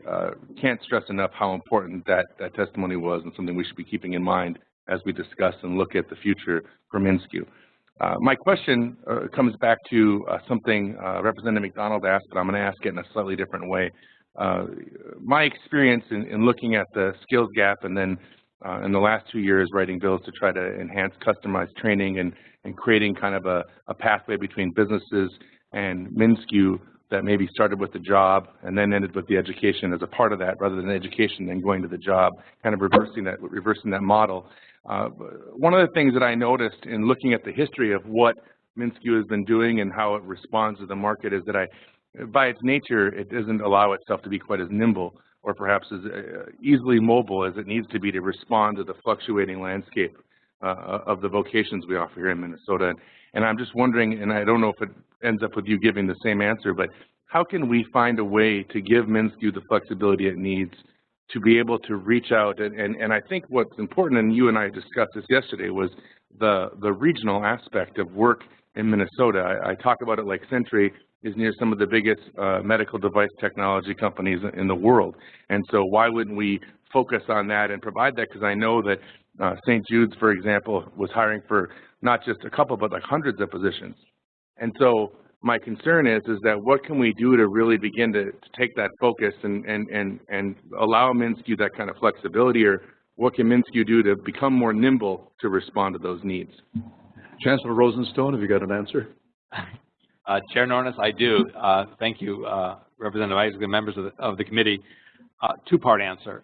can't stress enough how important that testimony was, and something we should be keeping in mind as we discuss and look at the future for MnSCU. My question comes back to something Representative McDonald asked, but I'm going to ask it in a slightly different way. My experience in looking at the skills gap, and then in the last 2 years writing bills to try to enhance customized training and creating kind of a pathway between businesses and MnSCU that maybe started with the job and then ended with the education as a part of that, rather than education then going to the job, kind of reversing that model. One of the things that I noticed in looking at the history of what MnSCU has been doing and how it responds to the market is that by its nature, it doesn't allow itself to be quite as nimble or perhaps as easily mobile as it needs to be to respond to the fluctuating landscape of the vocations we offer here in Minnesota. And I'm just wondering, and I don't know if it ends up with you giving the same answer, but how can we find a way to give MnSCU the flexibility it needs to be able to reach out? And I think what's important, and you and I discussed this yesterday, was the regional aspect of work in Minnesota. I talk about it like Century is near some of the biggest medical device technology companies in the world. And so why wouldn't we focus on that and provide that? Because I know that St. Jude's, for example, was hiring for not just a couple, but like hundreds of positions. And so my concern is that what can we do to really begin to take that focus and allow MnSCU that kind of flexibility, or what can MnSCU do to become more nimble to respond to those needs? Chancellor Rosenstone, have you got an answer? Chair Nornes, I do. Thank you, Representative Isaac and members of the committee. Two-part answer.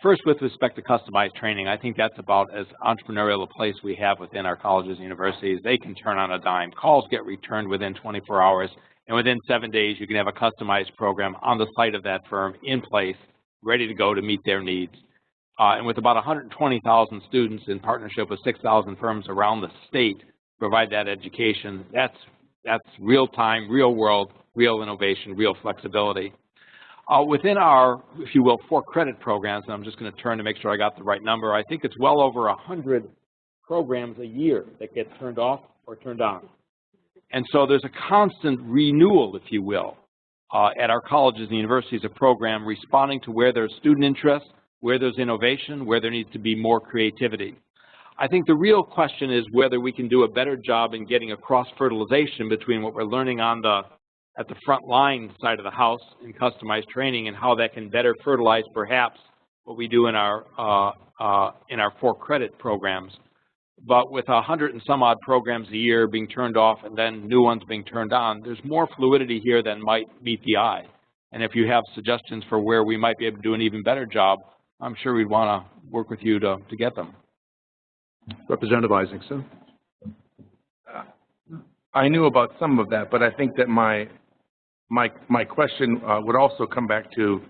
First, with respect to customized training, I think that's about as entrepreneurial a place we have within our colleges and universities. They can turn on a dime. Calls get returned within 24 hours, and within 7 days, you can have a customized program on the site of that firm in place, ready to go to meet their needs. And with about 120,000 students in partnership with 6,000 firms around the state to provide that education, that's real-time, real-world, real innovation, real flexibility. Within our, if you will, 4 credit programs, and I'm just going to turn to make sure I got the right number, I think it's well over 100 programs a year that get turned off or turned on. And so there's a constant renewal, if you will, at our colleges and universities, a program responding to where there's student interest, where there's innovation, where there needs to be more creativity. I think the real question is whether we can do a better job in getting a cross-fertilization between what we're learning on at the front line side of the house in customized training, and how that can better fertilize perhaps what we do in our 4 credit programs. But with 100 and some odd programs a year being turned off and then new ones being turned on, there's more fluidity here than might meet the eye. And if you have suggestions for where we might be able to do an even better job, I'm sure we'd want to work with you to get them. Representative Isaacson. I knew about some of that, but I think that my question would also come back to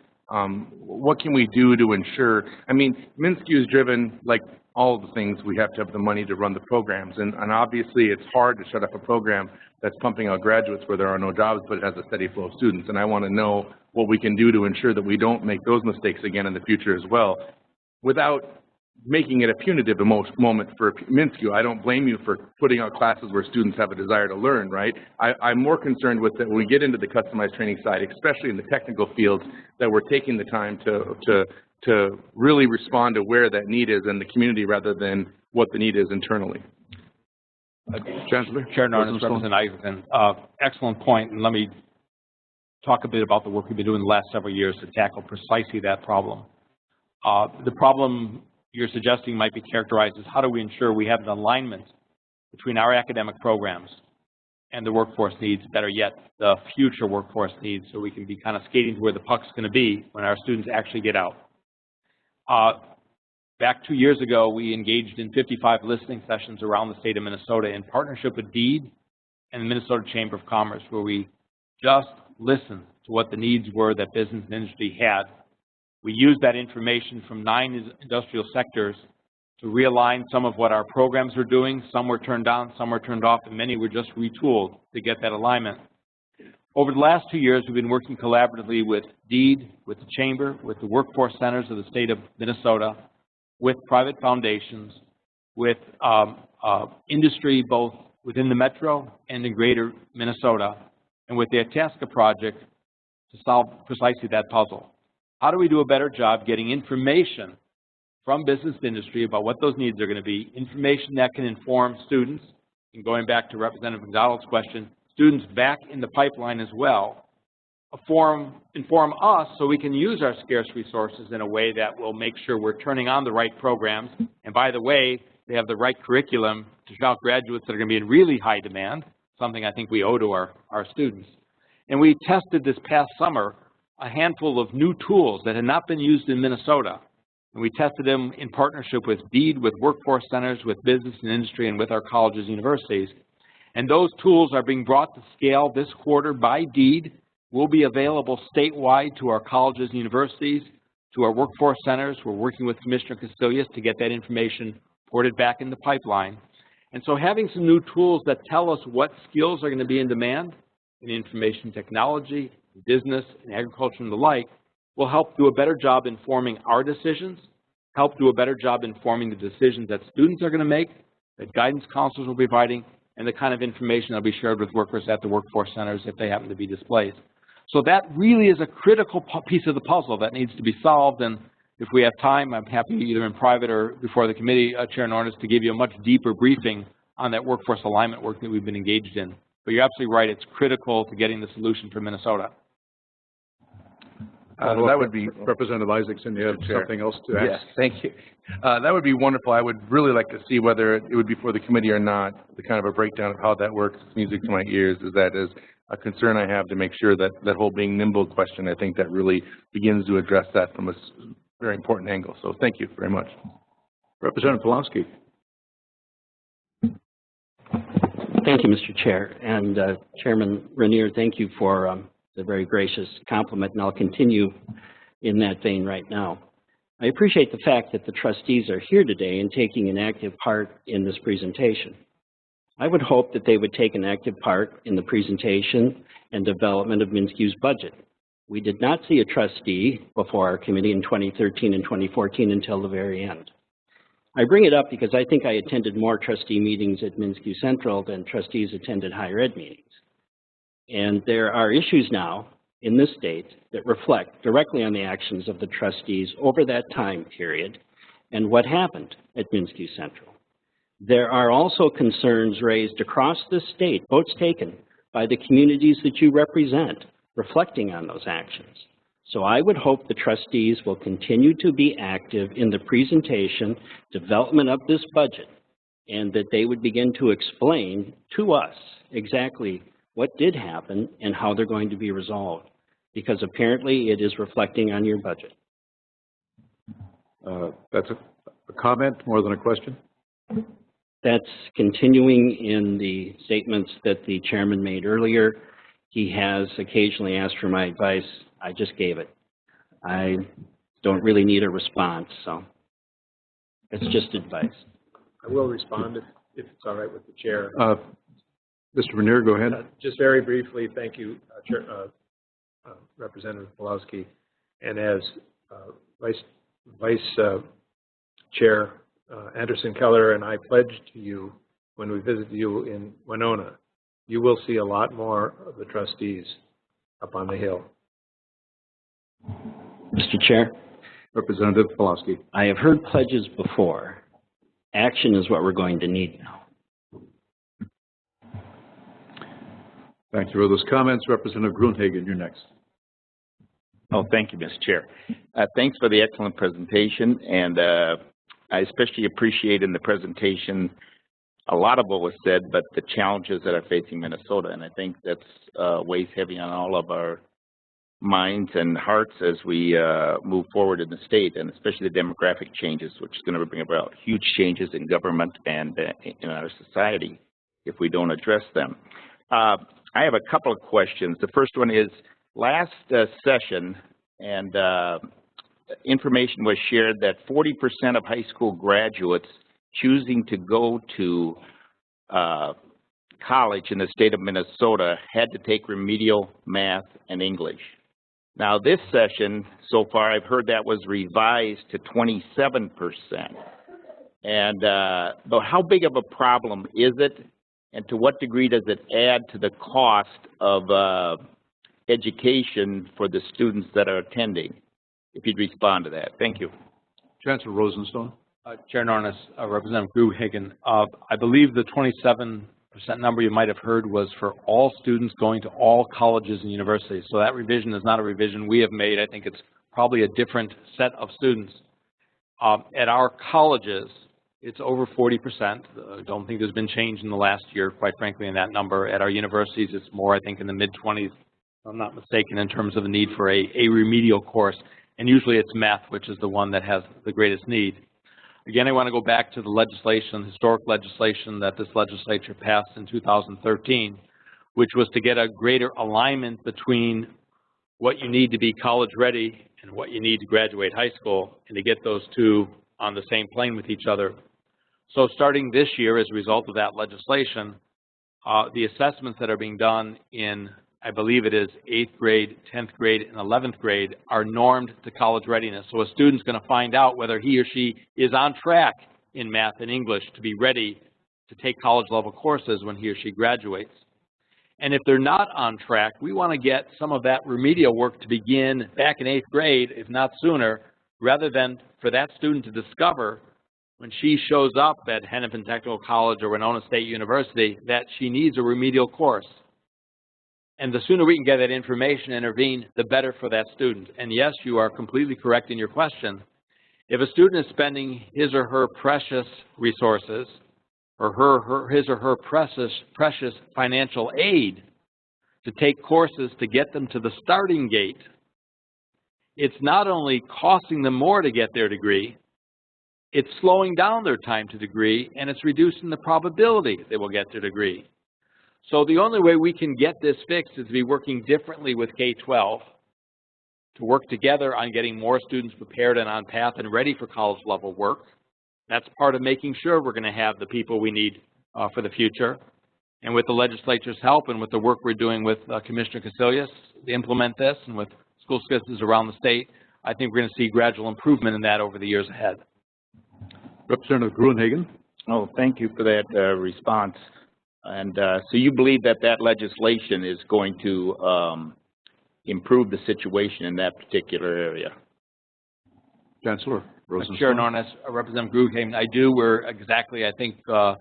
what can we do to ensure, I mean, MnSCU is driven, like all of the things, we have to have the money to run the programs, and obviously it's hard to shut up a program that's pumping out graduates where there are no jobs, but it has a steady flow of students, and I want to know what we can do to ensure that we don't make those mistakes again in the future as well, without making it a punitive moment for MnSCU. I don't blame you for putting out classes where students have a desire to learn, right? I'm more concerned with that when we get into the customized training side, especially in the technical fields, that we're taking the time to really respond to where that need is in the community rather than what the need is internally. Chancellor? Chair Nornes, Representative Isaacson, excellent point, and let me talk a bit about the work we've been doing the last several years to tackle precisely that problem. The problem you're suggesting might be characterized as how do we ensure we have an alignment between our academic programs and the workforce needs, better yet, the future workforce needs, so we can be kind of skating to where the puck's going to be when our students actually get out. Back 2 years ago, we engaged in 55 listening sessions around the state of Minnesota in partnership with DEED and the Minnesota Chamber of Commerce, where we just listened to what the needs were that business and industry had. We used that information from 9 industrial sectors to realign some of what our programs were doing. Some were turned on, some were turned off, and many were just retooled to get that alignment. Over the last 2 years, we've been working collaboratively with DEED, with the Chamber, with the workforce centers of the state of Minnesota, with private foundations, with industry both within the metro and in greater Minnesota, and with the Itasca project to solve precisely that puzzle. How do we do a better job getting information from business industry about what those needs are going to be, information that can inform students, and going back to Representative McDonald's question, students back in the pipeline as well, inform us so we can use our scarce resources in a way that will make sure we're turning on the right programs, and by the way, they have the right curriculum to shout graduates that are going to be in really high demand, something I think we owe to our students. And we tested this past summer a handful of new tools that had not been used in Minnesota. And we tested them in partnership with DEED, with workforce centers, with business and industry, and with our colleges and universities. And those tools are being brought to scale this quarter by DEED, will be available statewide to our colleges and universities, to our workforce centers. We're working with Commissioner Castillas to get that information ported back in the pipeline. And so having some new tools that tell us what skills are going to be in demand in information technology, business, and agriculture and the like will help do a better job informing our decisions, help do a better job informing the decisions that students are going to make, that guidance counselors will be providing, and the kind of information that will be shared with workers at the workforce centers if they happen to be displaced. So that really is a critical piece of the puzzle that needs to be solved, and if we have time, I'm happy either in private or before the committee, Chair Nornis, to give you a much deeper briefing on that workforce alignment work that we've been engaged in. But you're absolutely right, it's critical to getting the solution for Minnesota. That would be Representative Isaacson, you have something else to ask? Yes, thank you. That would be wonderful. I would really like to see whether it would be for the committee or not, the kind of a breakdown of how that works. It's music to my ears, as that is a concern I have to make sure that that whole being nimble question, I think that really begins to address that from a very important angle. So thank you very much. Representative Pulaski. Thank you, Mr. Chair. And Chairman Renier, thank you for the very gracious compliment, and I'll continue in that vein right now. I appreciate the fact that the trustees are here today and taking an active part in this presentation. I would hope that they would take an active part in the presentation and development of MnSCU's budget. We did not see a trustee before our committee in 2013 and 2014 until the very end. I bring it up because I think I attended more trustee meetings at MnSCU Central than trustees attended higher ed meetings. And there are issues now in this state that reflect directly on the actions of the trustees over that time period and what happened at MnSCU Central. There are also concerns raised across the state, votes taken by the communities that you represent, reflecting on those actions. So I would hope the trustees will continue to be active in the presentation, development of this budget, and that they would begin to explain to us exactly what did happen and how they're going to be resolved, because apparently it is reflecting on your budget. That's a comment more than a question? That's continuing in the statements that the chairman made earlier. He has occasionally asked for my advice. I just gave it. I don't really need a response, so it's just advice. I will respond if it's all right with the chair. Mr. Renier, go ahead. Just very briefly, thank you, Representative Pulaski. And as Vice Chair Anderson Kelliher and I pledged to you when we visited you in Winona, you will see a lot more of the trustees up on the Hill. Mr. Chair. Representative Pulaski. I have heard pledges before. Action is what we're going to need now. Thank you for those comments. Representative Gruenhagen, you're next. Oh, thank you, Mr. Chair. Thanks for the excellent presentation, and I especially appreciate in the presentation a lot of what was said, but the challenges that are facing Minnesota, and I think that's weighs heavy on all of our minds and hearts as we move forward in the state, and especially the demographic changes, which is going to bring about huge changes in government and in our society if we don't address them. I have a couple of questions. The first one is, last session, and information was shared that 40% of high school graduates choosing to go to college in the state of Minnesota had to take remedial math and English. Now this session, so far, I've heard that was revised to 27%. And but how big of a problem is it? And to what degree does it add to the cost of education for the students that are attending? If you'd respond to that. Thank you. Chancellor Rosenstone. Chair Nornis, Representative Gruenhagen, I believe the 27% number you might have heard was for all students going to all colleges and universities. So that revision is not a revision we have made. I think it's probably a different set of students. At our colleges, it's over 40%. I don't think there's been change in the last year, quite frankly, in that number. At our universities, it's more, I think, in the mid-20s, if I'm not mistaken, in terms of the need for a remedial course. and usually it's math, which is the one that has the greatest need. Again, I want to go back to the legislation, historic legislation that this legislature passed in 2013, which was to get a greater alignment between what you need to be college ready and what you need to graduate high school, and to get those two on the same plane with each other. So starting this year, as a result of that legislation, the assessments that are being done in, I believe it is 8th grade, 10th grade, and 11th grade are normed to college readiness. So a student's going to find out whether he or she is on track in math and English to be ready to take college level courses when he or she graduates. And if they're not on track, we want to get some of that remedial work to begin back in 8th grade, if not sooner, rather than for that student to discover when she shows up at Hennepin Technical College or Winona State University that she needs a remedial course. And the sooner we can get that information and intervene, the better for that student. And yes, you are completely correct in your question. If a student is spending his or her precious resources or his or her precious financial aid to take courses to get them to the starting gate, it's not only costing them more to get their degree, it's slowing down their time to degree, and it's reducing the probability they will get their degree. So the only way we can get this fixed is to be working differently with K-12, to work together on getting more students prepared and on path and ready for college level work. That's part of making sure we're going to have the people we need for the future. And with the legislature's help and with the work we're doing with Commissioner Casilius to implement this, and with school systems around the state, I think we're going to see gradual improvement in that over the years ahead. Representative Gruenhagen. Oh, thank you for that response. And so you believe that that legislation is going to improve the situation in that particular area? Chancellor Rosenstone. Chair Nornes, Representative Gruenhagen, I do. We're exactly, I think, I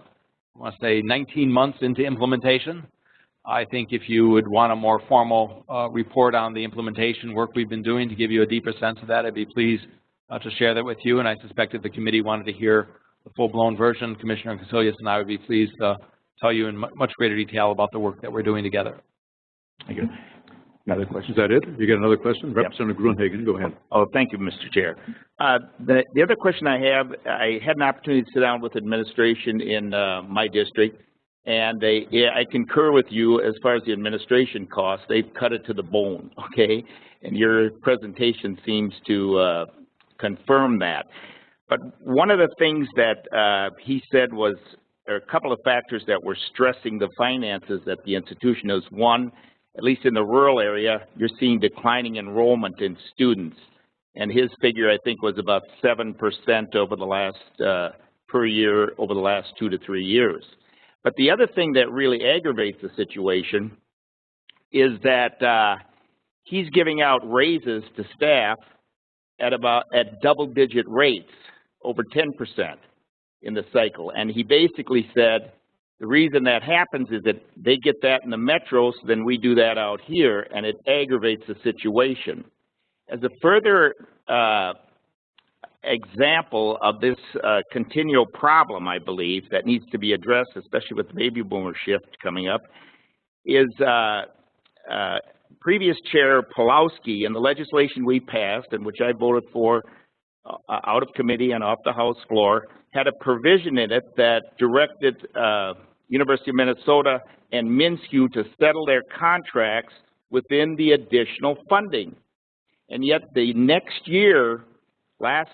want to say 19 months into implementation. I think if you would want a more formal report on the implementation work we've been doing to give you a deeper sense of that, I'd be pleased to share that with you. And I suspect if the committee wanted to hear the full-blown version, Commissioner Casilius and I would be pleased to tell you in much greater detail about the work that we're doing together. Thank you. Another question? Is that it? You get another question? Yep. Representative Gruenhagen, go ahead. Oh, thank you, Mr. Chair. The other question I have, I had an opportunity to sit down with administration in my district, and I concur with you as far as the administration costs. They've cut it to the bone, okay? And your presentation seems to confirm that. But one of the things that he said was, there are a couple of factors that were stressing the finances at the institution. Is one, at least in the rural area, you're seeing declining enrollment in students. And his figure, I think, was about 7% over the last, per year over the last 2 to 3 years. But the other thing that really aggravates the situation is that he's giving out raises to staff at double-digit rates, over 10% in the cycle. And he basically said, the reason that happens is that they get that in the metros, then we do that out here, and it aggravates the situation. As a further example of this continual problem, I believe, that needs to be addressed, especially with the baby boomer shift coming up, is previous Chair Pulowski in the legislation we passed, and which I voted for out of committee and off the House floor, had a provision in it that directed University of Minnesota and MnSCU to settle their contracts within the additional funding. And yet the next year, last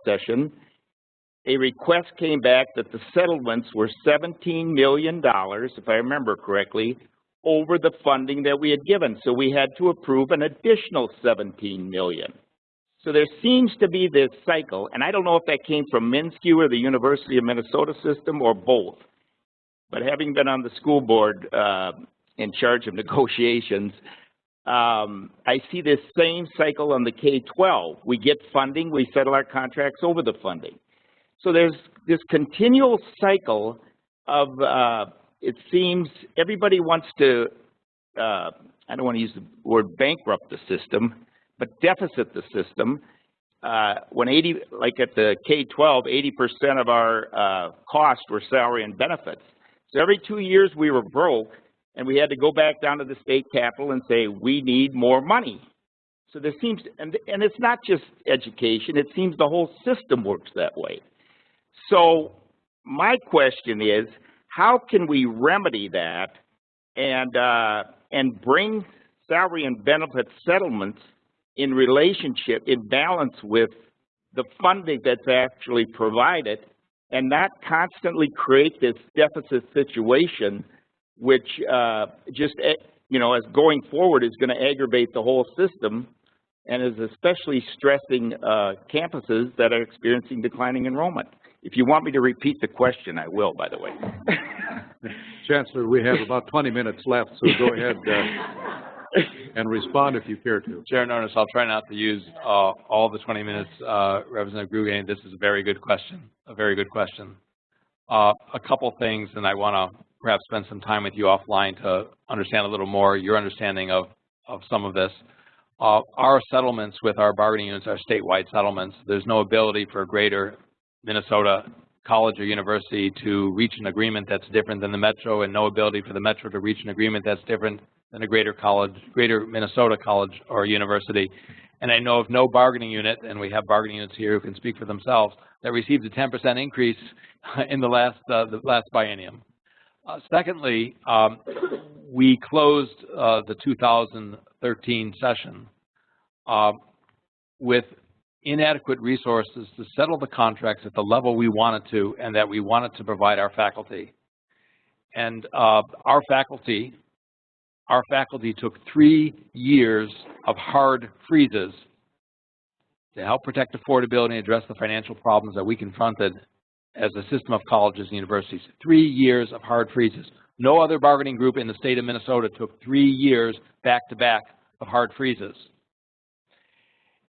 session, a request came back that the settlements were $17 million, if I remember correctly, over the funding that we had given. So we had to approve an additional $17 million. So there seems to be this cycle, and I don't know if that came from MnSCU or the University of Minnesota system or both. But having been on the school board in charge of negotiations, I see this same cycle on the K-12. We get funding, we settle our contracts over the funding. So there's this continual cycle of, it seems everybody wants to, I don't want to use the word bankrupt the system, but deficit the system. When like at the K-12, 80% of our costs were salary and benefits. So every 2 years we were broke, and we had to go back down to the state capitol and say, we need more money. So there seems, and it's not just education, it seems the whole system works that way. So my question is, how can we remedy that and bring salary and benefit settlements in relationship, in balance with the funding that's actually provided, and not constantly create this deficit situation, which just, you know, as going forward is going to aggravate the whole system and is especially stressing campuses that are experiencing declining enrollment. If you want me to repeat the question, I will, by the way. Chancellor, we have about 20 minutes left, so go ahead and respond if you care to. Chair Nornis, I'll try not to use all the 20 minutes. Representative Grugan, this is a very good question, a very good question. A couple things, and I want to perhaps spend some time with you offline to understand a little more your understanding of some of this. Our settlements with our bargaining units are statewide settlements. There's no ability for a greater Minnesota college or university to reach an agreement that's different than the Metro, and no ability for the Metro to reach an agreement that's different than a greater Minnesota college or university. And I know of no bargaining unit, and we have bargaining units here who can speak for themselves, that received a 10% increase in the last biennium. Secondly, we closed the 2013 session with inadequate resources to settle the contracts at the level we wanted to and that we wanted to provide our faculty. And our faculty took 3 years of hard freezes to help protect affordability and address the financial problems that we confronted as a system of colleges and universities. 3 years of hard freezes. No other bargaining group in the state of Minnesota took 3 years back-to-back of hard freezes.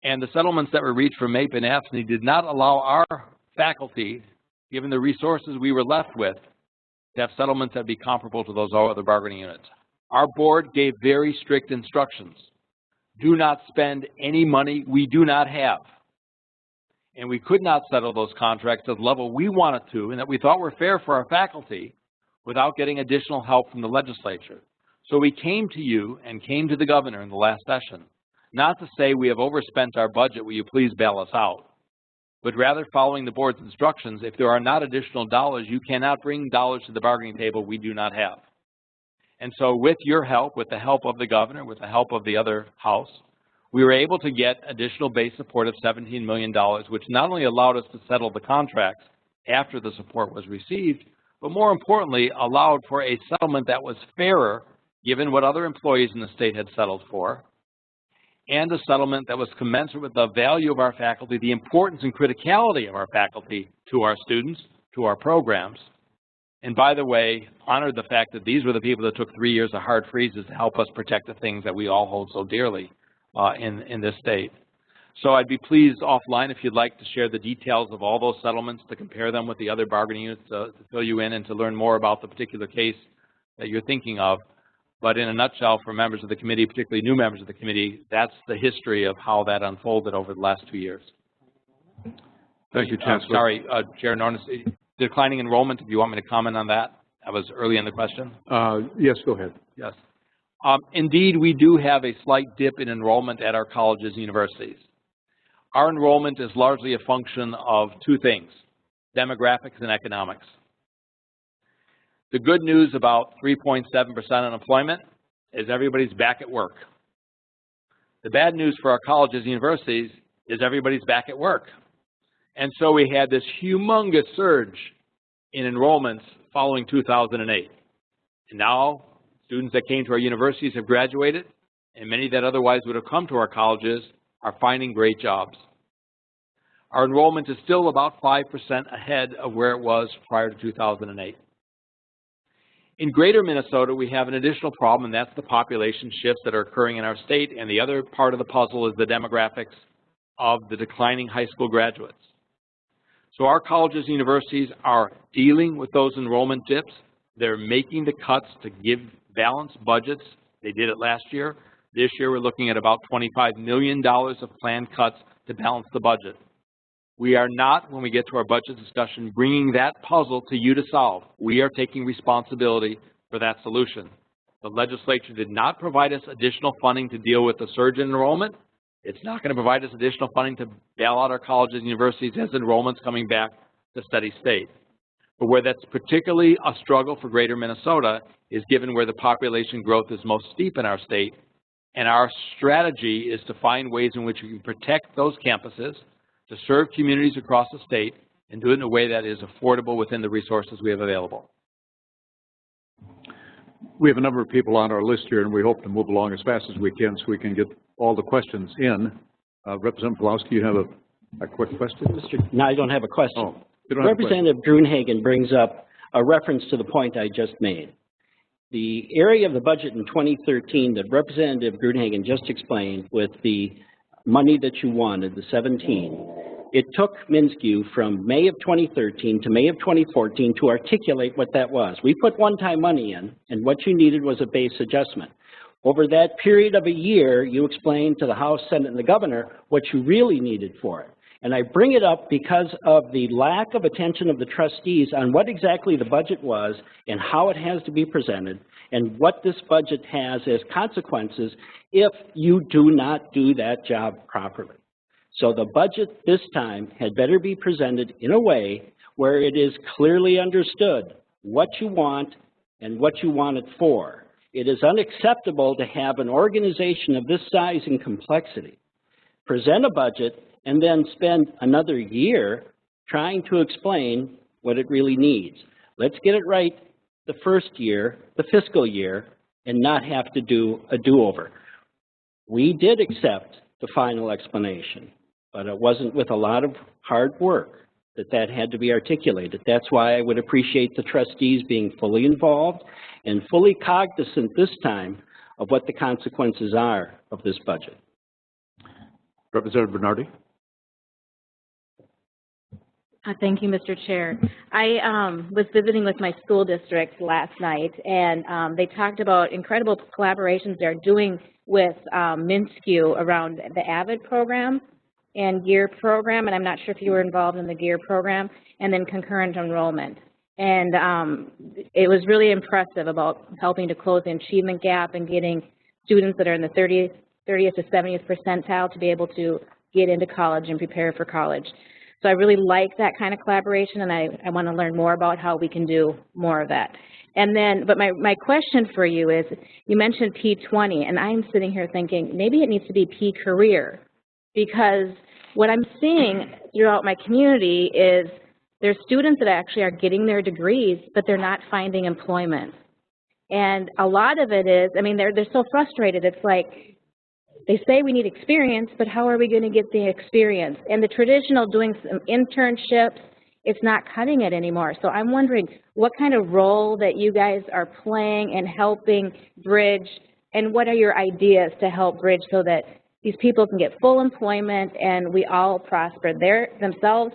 And the settlements that were reached for MAPE and AFSCME did not allow our faculty, given the resources we were left with, to have settlements that would be comparable to those other bargaining units. Our board gave very strict instructions. Do not spend any money we do not have. And we could not settle those contracts at the level we wanted to and that we thought were fair for our faculty without getting additional help from the legislature. So we came to you and came to the governor in the last session, not to say we have overspent our budget, will you please bail us out, but rather following the board's instructions, if there are not additional dollars, you cannot bring dollars to the bargaining table we do not have. And so with your help, with the help of the governor, with the help of the other house, we were able to get additional base support of $17 million, which not only allowed us to settle the contracts after the support was received, but more importantly, allowed for a settlement that was fairer, given what other employees in the state had settled for, and a settlement that was commensurate with the value of our faculty, the importance and criticality of our faculty to our students, to our programs, and by the way, honored the fact that these were the people that took 3 years of hard freezes to help us protect the things that we all hold so dearly in this state. So I'd be pleased offline if you'd like to share the details of all those settlements, to compare them with the other bargaining units, to fill you in and to learn more about the particular case that you're thinking of. But in a nutshell, for members of the committee, particularly new members of the committee, that's the history of how that unfolded over the last 2 years. Thank you, Chancellor. Sorry, Chair Nornis, declining enrollment, if you want me to comment on that. That was early in the question. Yes, go ahead. Yes. Indeed, we do have a slight dip in enrollment at our colleges and universities. Our enrollment is largely a function of two things, demographics and economics. The good news about 3.7% unemployment is everybody's back at work. The bad news for our colleges and universities is everybody's back at work. And so we had this humongous surge in enrollments following 2008. And now students that came to our universities have graduated, and many that otherwise would have come to our colleges are finding great jobs. Our enrollment is still about 5% ahead of where it was prior to 2008. In greater Minnesota, we have an additional problem, and that's the population shifts that are occurring in our state, and the other part of the puzzle is the demographics of the declining high school graduates. So our colleges and universities are dealing with those enrollment dips. They're making the cuts to give balanced budgets. They did it last year. This year, we're looking at about $25 million of planned cuts to balance the budget. We are not, when we get to our budget discussion, bringing that puzzle to you to solve. We are taking responsibility for that solution. The legislature did not provide us additional funding to deal with the surge in enrollment, It's not going to provide us additional funding to bail out our colleges and universities as enrollment's coming back to steady state. But where that's particularly a struggle for greater Minnesota is given where the population growth is most steep in our state, and our strategy is to find ways in which we can protect those campuses, to serve communities across the state, and do it in a way that is affordable within the resources we have available. We have a number of people on our list here, and we hope to move along as fast as we can so we can get all the questions in. Representative Pawlowski, you have a quick question? No, I don't have a question. Oh, you don't have a question. Representative Gruenhagen brings up a reference to the point I just made. The area of the budget in 2013 that Representative Gruenhagen just explained with the money that you wanted, the 17, it took MnSCU from May of 2013 to May of 2014 to articulate what that was. We put one-time money in, and what you needed was a base adjustment. Over that period of a year, you explained to the House, Senate, and the Governor what you really needed for it. And I bring it up because of the lack of attention of the trustees on what exactly the budget was and how it has to be presented and what this budget has as consequences if you do not do that job properly. So the budget this time had better be presented in a way where it is clearly understood what you want and what you want it for. It is unacceptable to have an organization of this size and complexity present a budget and then spend another year trying to explain what it really needs. Let's get it right the first year, the fiscal year, and not have to do a do-over. We did accept the final explanation, but it wasn't with a lot of hard work that had to be articulated. That's why I would appreciate the trustees being fully involved and fully cognizant this time of what the consequences are of this budget. Representative Bernardi. Thank you, Mr. Chair. I was visiting with my school district last night, and they talked about incredible collaborations they're doing with MnSCU around the AVID program and GEAR program, and I'm not sure if you were involved in the GEAR program, and then concurrent enrollment. And it was really impressive about helping to close the achievement gap and getting students that are in the 30th to 70th percentile to be able to get into college and prepare for college. So I really like that kind of collaboration, and I want to learn more about how we can do more of that. And then, but my question for you is, you mentioned P20, and I'm sitting here thinking maybe it needs to be P-career, because what I'm seeing throughout my community is there's students that actually are getting their degrees, but they're not finding employment. And a lot of it is, I mean, they're so frustrated. It's like, they say we need experience, but how are we going to get the experience? And the traditional doing some internships, it's not cutting it anymore. So I'm wondering what kind of role that you guys are playing in helping bridge, and what are your ideas to help bridge so that these people can get full employment and we all prosper, themselves,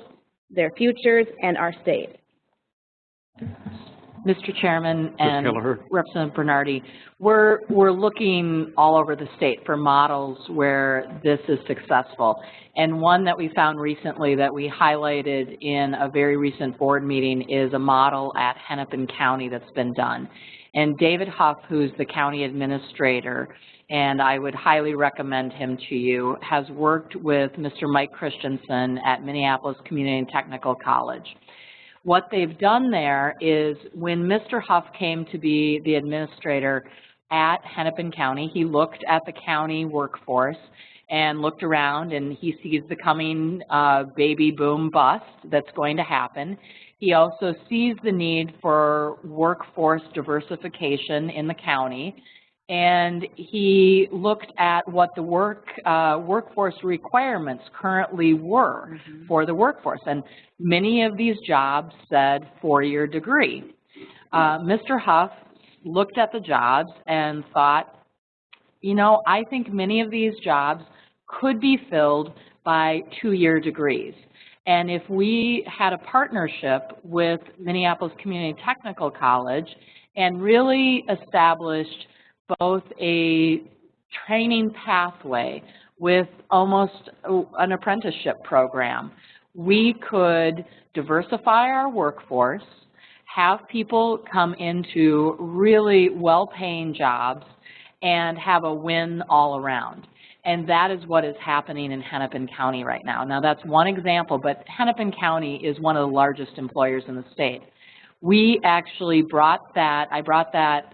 their futures, and our state. Mr. Chairman and Kelliher. Representative Bernardi, we're looking all over the state for models where this is successful. And one that we found recently that we highlighted in a very recent board meeting is a model at Hennepin County that's been done. And David Huff, who's the county administrator, and I would highly recommend him to you, has worked with Mr. Mike Christensen at Minneapolis Community and Technical College. What they've done there is when Mr. Huff came to be the administrator at Hennepin County, he looked at the county workforce and looked around, and he sees the coming baby boom bust that's going to happen. He also sees the need for workforce diversification in the county, and he looked at what the workforce requirements currently were for the workforce. And many of these jobs said four-year degree. Mr. Huff looked at the jobs and thought, you know, I think many of these jobs could be filled by two-year degrees. And if we had a partnership with Minneapolis Community Technical College and really established both a training pathway with almost an apprenticeship program, we could diversify our workforce, have people come into really well-paying jobs, and have a win all around. And that is what is happening in Hennepin County right now. Now, that's one example, but Hennepin County is one of the largest employers in the state. We actually brought that, I brought that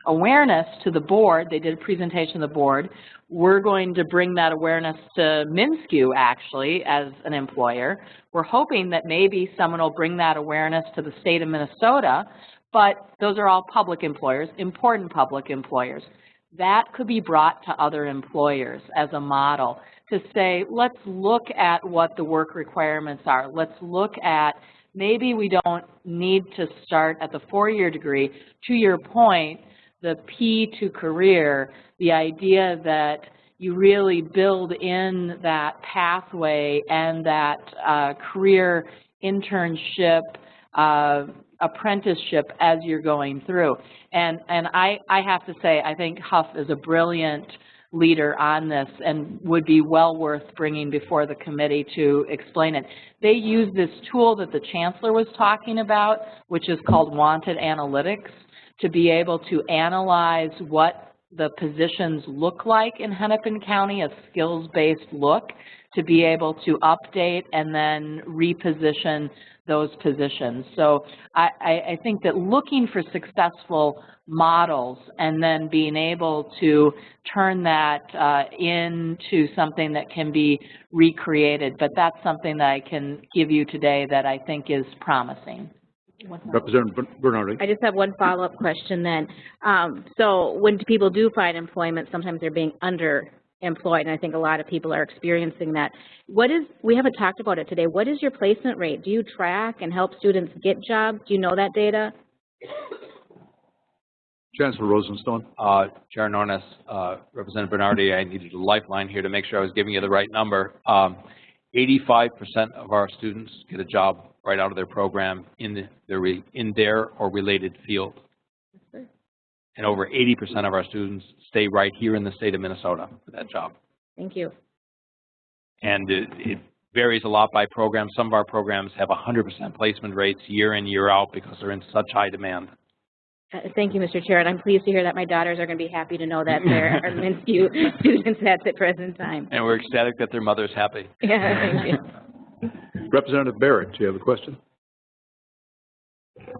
awareness to the board. They did a presentation to the board. We're going to bring that awareness to MnSCU, actually, as an employer. We're hoping that maybe someone will bring that awareness to the state of Minnesota, but those are all public employers, important public employers. That could be brought to other employers as a model to say, let's look at what the work requirements are. Let's look at maybe we don't need to start at the 4-year degree. To your point, the P to career, the idea that you really build in that pathway and that career internship, apprenticeship as you're going through. And I have to say, I think Huff is a brilliant leader on this and would be well worth bringing before the committee to explain it. They use this tool that the Chancellor was talking about, which is called Wanted Analytics, to be able to analyze what the positions look like in Hennepin County, a skills-based look, to be able to update and then reposition those positions. So I think that looking for successful models and then being able to turn that into something that can be recreated, but that's something that I can give you today that I think is promising. Representative Bernardi. I just have one follow-up question then. So when people do find employment, sometimes they're being underemployed, and I think a lot of people are experiencing that. We haven't talked about it today, what is your placement rate? Do you track and help students get jobs? Do you know that data? Chancellor Rosenstone. Chair Nornes, Representative Bernardi, I needed a lifeline here to make sure I was giving you the right number. 85% of our students get a job right out of their program in their or related field. And over 80% of our students stay right here in the state of Minnesota for that job. Thank you. And it varies a lot by program. Some of our programs have 100% placement rates year in, year out because they're in such high demand. Thank you, Mr. Chair, and I'm pleased to hear that my daughters are going to be happy to know that there are MnSCU students at the present time. And we're ecstatic that their mother's happy. Yeah, thank you. Representative Barrett, do you have a question?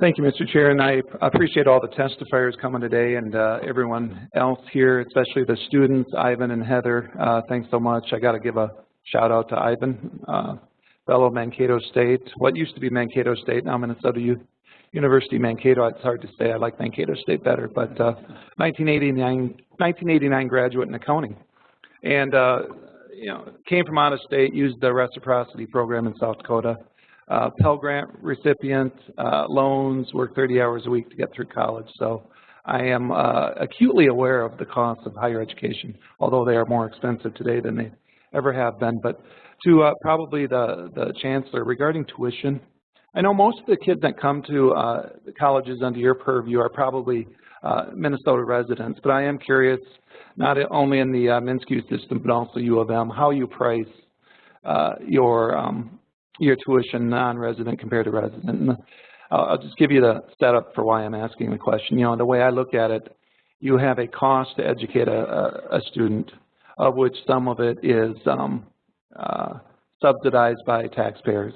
Thank you, Mr. Chair, and I appreciate all the testifiers coming today and everyone else here, especially the students, Ivan and Heather. Thanks so much. I got to give a shout out to Ivan, fellow Mankato State, what used to be Mankato State, now Minnesota University Mankato. It's hard to say. I like Mankato State better, but 1989 graduate in accounting, and came from out of state, used the reciprocity program in South Dakota. Pell Grant recipient, loans, worked 30 hours a week to get through college. So I am acutely aware of the costs of higher education, although they are more expensive today than they ever have been. But to probably the Chancellor, regarding tuition, I know most of the kids that come to the colleges under your purview are probably Minnesota residents, but I am curious, not only in the MnSCU system, but also U of M, how you price your tuition non-resident compared to resident. And I'll just give you the setup for why I'm asking the question. The way I look at it, you have a cost to educate a student, of which some of it is subsidized by taxpayers.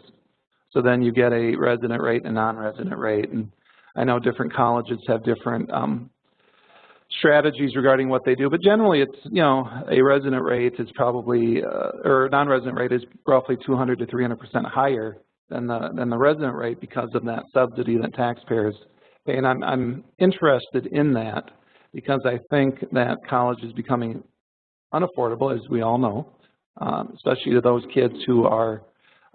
So then you get a resident rate and a non-resident rate. And I know different colleges have different strategies regarding what they do, but generally it's, a resident rate is probably, or non-resident rate is roughly 200 to 300% higher than the resident rate because of that subsidy that taxpayers pay. And I'm interested in that because I think that college is becoming unaffordable, as we all know, especially to those kids who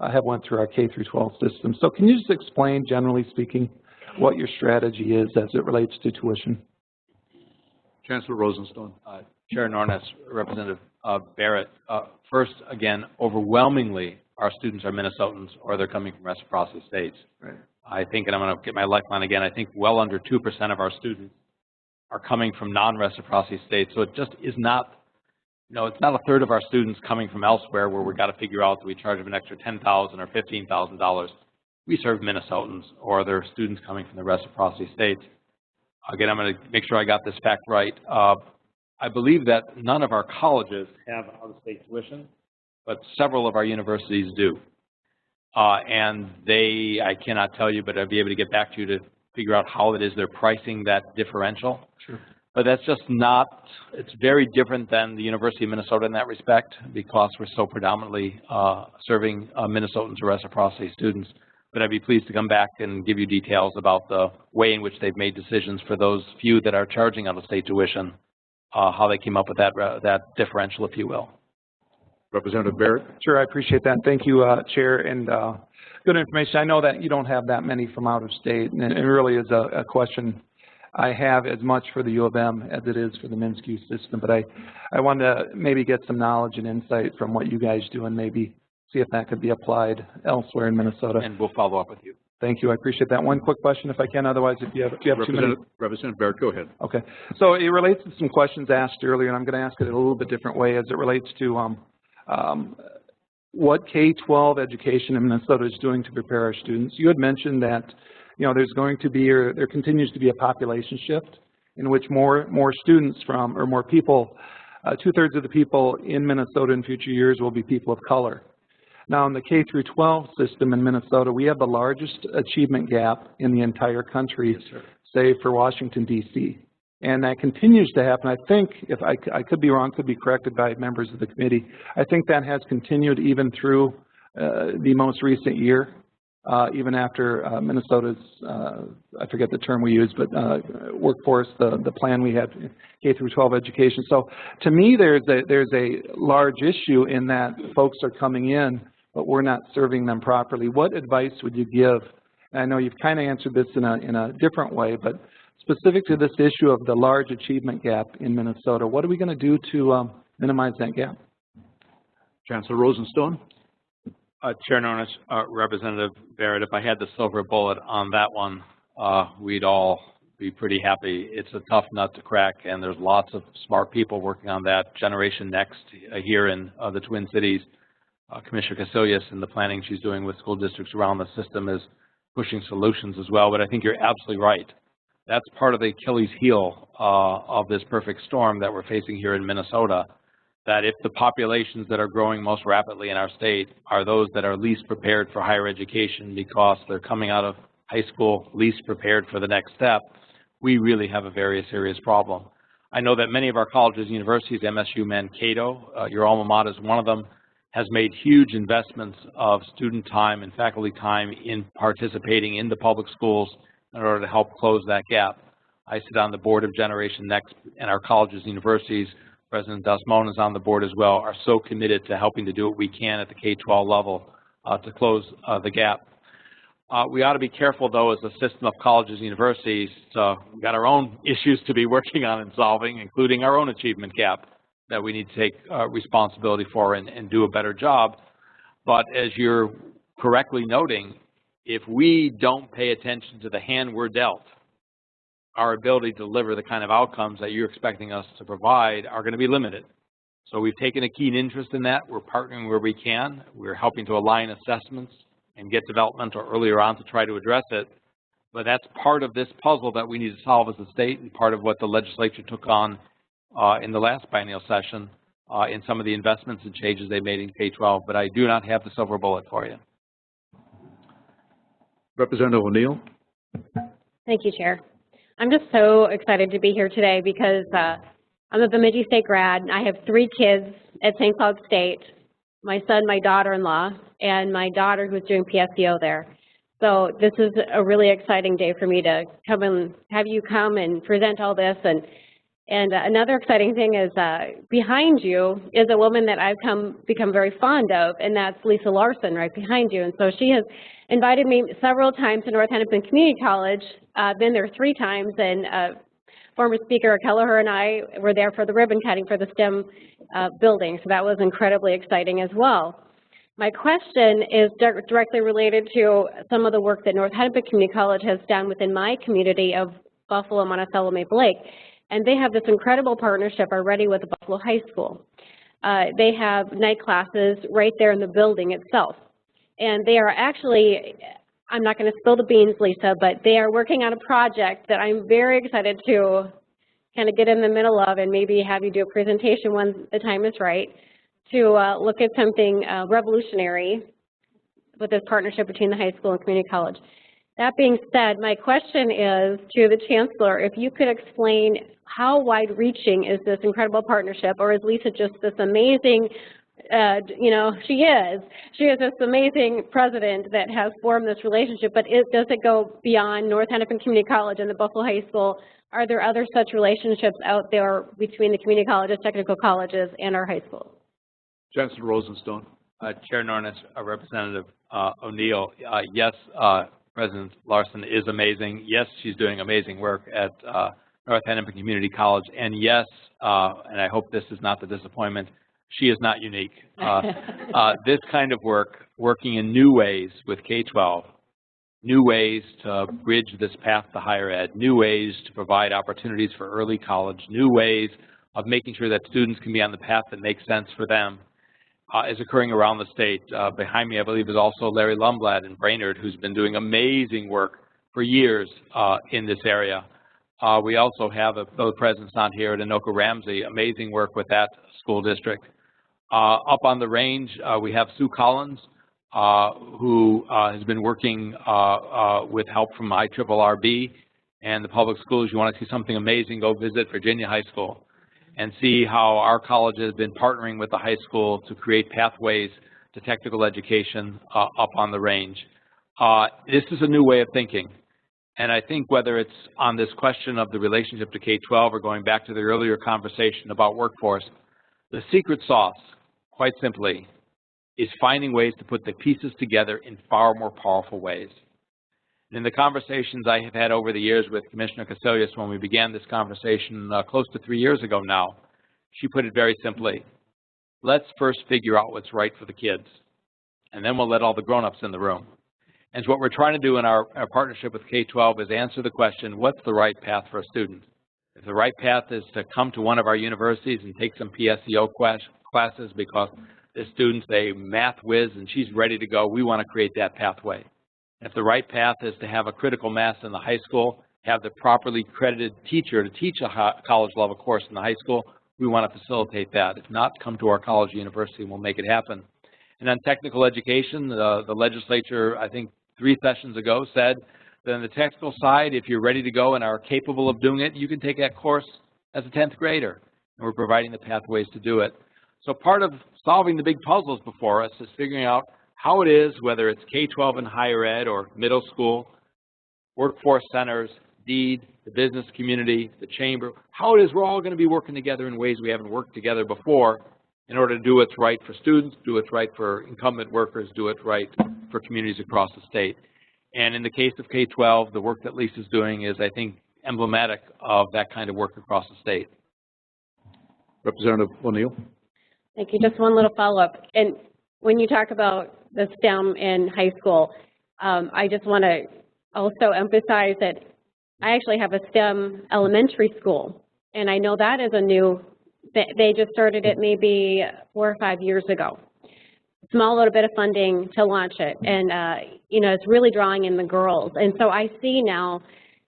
have went through our K-12 system. So can you just explain, generally speaking, what your strategy is as it relates to tuition? Chancellor Rosenstone. Chair Nornes, Representative Barrett. First, again, overwhelmingly, our students are Minnesotans or they're coming from reciprocity states. Right. I think, and I'm going to get my lifeline again, I think well under 2% of our students are coming from non-reciprocity states. So it just is not, it's not a third of our students coming from elsewhere where we've got to figure out that we charge them an extra $10,000 or $15,000. We serve Minnesotans or they're students coming from the reciprocity states. Again, I'm going to make sure I got this fact right. I believe that none of our colleges have out-of-state tuition, but several of our universities do. And I cannot tell you, but I'll be able to get back to you to figure out how it is they're pricing that differential. Sure. But that's just not, it's very different than the University of Minnesota in that respect, because we're so predominantly serving Minnesotans or reciprocity students. But I'd be pleased to come back and give you details about the way in which they've made decisions for those few that are charging out-of-state tuition, how they came up with that differential, if you will. Representative Barrett? Sure, I appreciate that. Thank you, Chair, and good information. I know that you don't have that many from out of state, and it really is a question I have as much for the U of M as it is for the MnSCU system, but I wanted to maybe get some knowledge and insight from what you guys do and maybe see if that could be applied elsewhere in Minnesota. And we'll follow up with you. Thank you. I appreciate that. One quick question, if I can. Otherwise, if you have 2 minutes. Representative Barrett, go ahead. Okay. So it relates to some questions asked earlier, and I'm going to ask it a little bit different way as it relates to what K-12 education in Minnesota is doing to prepare our students. You had mentioned that, you know, there's going to be, or there continues to be, a population shift in which more students from, or more people, 2/3 of the people in Minnesota in future years will be people of color. Now, in the K through 12 system in Minnesota, we have the largest achievement gap in the entire country, Yes, save for Washington, D.C. And that continues to happen. I think, if I could be wrong, could be corrected by members of the committee, I think that has continued even through the most recent year, even after Minnesota's, I forget the term we use, but workforce, the plan we had, K through 12 education. So to me, there's a large issue in that folks are coming in, but we're not serving them properly. What advice would you give? And I know you've kind of answered this in a different way, but specific to this issue of the large achievement gap in Minnesota, what are we going to do to minimize that gap? Chancellor Rosenstone? Chair Nornis, Representative Barrett, if I had the silver bullet on that one, we'd all be pretty happy. It's a tough nut to crack, and there's lots of smart people working on that. Generation Next here in the Twin Cities, Commissioner Casilius and the planning she's doing with school districts around the system is pushing solutions as well. But I think you're absolutely right. That's part of the Achilles heel of this perfect storm that we're facing here in Minnesota, that if the populations that are growing most rapidly in our state are those that are least prepared for higher education because they're coming out of high school least prepared for the next step, we really have a very serious problem. I know that many of our colleges and universities, MSU, Mankato, your alma mater is one of them, has made huge investments of student time and faculty time in participating in the public schools in order to help close that gap. I sit on the board of Generation Next, and our colleges and universities, President Dasmone is on the board as well, are so committed to helping to do what we can at the K-12 level to close the gap. We ought to be careful, though, as a system of colleges and universities. We've got our own issues to be working on and solving, including our own achievement gap that we need to take responsibility for and do a better job. But as you're correctly noting, if we don't pay attention to the hand we're dealt, our ability to deliver the kind of outcomes that you're expecting us to provide are going to be limited. So we've taken a keen interest in that. We're partnering where we can. We're helping to align assessments and get developmental earlier on to try to address it. But that's part of this puzzle that we need to solve as a state, and part of what the legislature took on in the last biennial session in some of the investments and changes they made in K-12. But I do not have the silver bullet for you. Representative O'Neill. Thank you, Chair. I'm just so excited to be here today because I'm a Bemidji State grad. I have 3 kids at St. Cloud State, my son, my daughter-in-law, and my daughter who's doing PSEO there. So this is a really exciting day for me to come and have you come and present all this. And another exciting thing is behind you is a woman that I've become very fond of, and that's Lisa Larson right behind you. And so she has invited me several times to North Hennepin Community College. I've been there 3 times, and former Speaker Kelliher and I were there for the ribbon cutting for the STEM building, so that was incredibly exciting as well. My question is directly related to some of the work that North Hennepin Community College has done within my community of Buffalo, Monticello, Maple Lake. And they have this incredible partnership already with the Buffalo High School. They have night classes right there in the building itself. And they are actually, I'm not going to spill the beans, Lisa, but they are working on a project that I'm very excited to kind of get in the middle of and maybe have you do a presentation when the time is right to look at something revolutionary with this partnership between the high school and community college. That being said, my question is to the Chancellor, if you could explain how wide-reaching is this incredible partnership, or is Lisa just this amazing, she is this amazing president that has formed this relationship, but does it go beyond North Hennepin Community College and the Buffalo High School? Are there other such relationships out there between the community colleges, technical colleges, and our high schools? Chancellor Rosenstone. Chair Nornes, Representative O'Neill, yes, President Larson is amazing. Yes, she's doing amazing work at North Hennepin Community College. And yes, and I hope this is not the disappointment, she is not unique. This kind of work, working in new ways with K-12, new ways to bridge this path to higher ed, new ways to provide opportunities for early college, new ways of making sure that students can be on the path that makes sense for them, is occurring around the state. Behind me, I believe, is also Larry Lumblad in Brainerd, who's been doing amazing work for years in this area. We also have, though the president's not here, at Anoka Ramsey, amazing work with that school district. Up on the range, we have Sue Collins, who has been working with help from IRRB and the public schools. You want to see something amazing, go visit Virginia High School and see how our college has been partnering with the high school to create pathways to technical education up on the range. This is a new way of thinking. And I think whether it's on this question of the relationship to K-12 or going back to the earlier conversation about workforce, the secret sauce, quite simply, is finding ways to put the pieces together in far more powerful ways. In the conversations I have had over the years with Commissioner Casilius when we began this conversation close to 3 years ago now, she put it very simply: let's first figure out what's right for the kids, and then we'll let all the grown-ups in the room. And so what we're trying to do in our partnership with K-12 is answer the question, what's the right path for a student? If the right path is to come to one of our universities and take some PSEO classes because this student's a math whiz and she's ready to go, we want to create that pathway. If the right path is to have a critical mass in the high school, have the properly credited teacher to teach a college level course in the high school, we want to facilitate that. If not, come to our college or university and we'll make it happen. And on technical education, the legislature, I think 3 sessions ago, said that on the technical side, if you're ready to go and are capable of doing it, you can take that course as a 10th grader. And we're providing the pathways to do it. So part of solving the big puzzles before us is figuring out how it is, whether it's K-12 and higher ed or middle school, workforce centers, DEED, the business community, the chamber, how it is we're all going to be working together in ways we haven't worked together before in order to do what's right for students, do what's right for incumbent workers, do it right for communities across the state. And in the case of K-12, the work that Lisa's doing is, I think, emblematic of that kind of work across the state. Representative O'Neill. Thank you. Just one little follow-up. And when you talk about the STEM in high school, I just want to also emphasize that I actually have a STEM elementary school, and I know that is a new, they just started it maybe 4 or 5 years ago. Small little bit of funding to launch it, and it's really drawing in the girls. And so I see now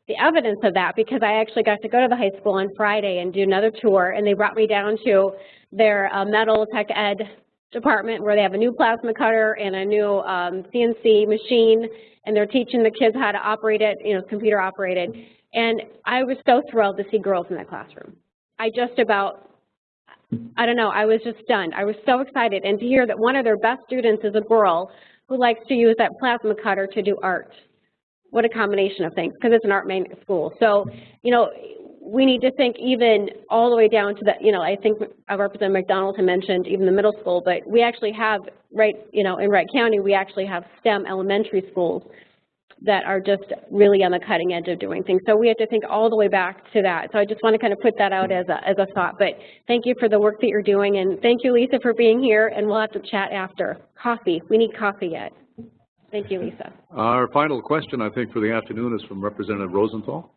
the evidence of that, because I actually got to go to the high school on Friday and do another tour, and they brought me down to their metal tech ed department where they have a new plasma cutter and a new CNC machine, and they're teaching the kids how to operate it, computer operated. And I was so thrilled to see girls in that classroom. I was just stunned. I was so excited. And to hear that one of their best students is a girl who likes to use that plasma cutter to do art. What a combination of things, because it's an art magnet school. So, we need to think even all the way down to the, I think Representative McDonald had mentioned even the middle school, but we actually have, in Wright County, we actually have STEM elementary schools that are just really on the cutting edge of doing things. So we have to think all the way back to that. So I just want to kind of put that out as a thought. But thank you for the work that you're doing, and thank you, Lisa, for being here, and we'll have to chat after. Coffee. We need coffee yet. Thank you, Lisa. Our final question, I think, for the afternoon is from Representative Rosenthal.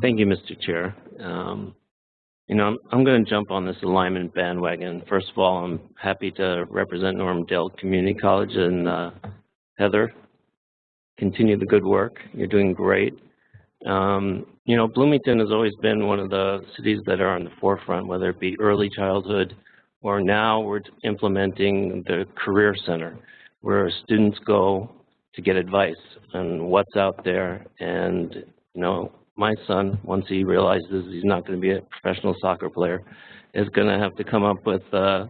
Thank you, Mr. Chair. I'm going to jump on this alignment bandwagon. First of all, I'm happy to represent Normandale Community College, and Heather, continue the good work. You're doing great. You know, Bloomington has always been one of the cities that are on the forefront, whether it be early childhood or now we're implementing the Career Center, where students go to get advice on what's out there. And, you know, my son, once he realizes he's not going to be a professional soccer player, is going to have to come up with a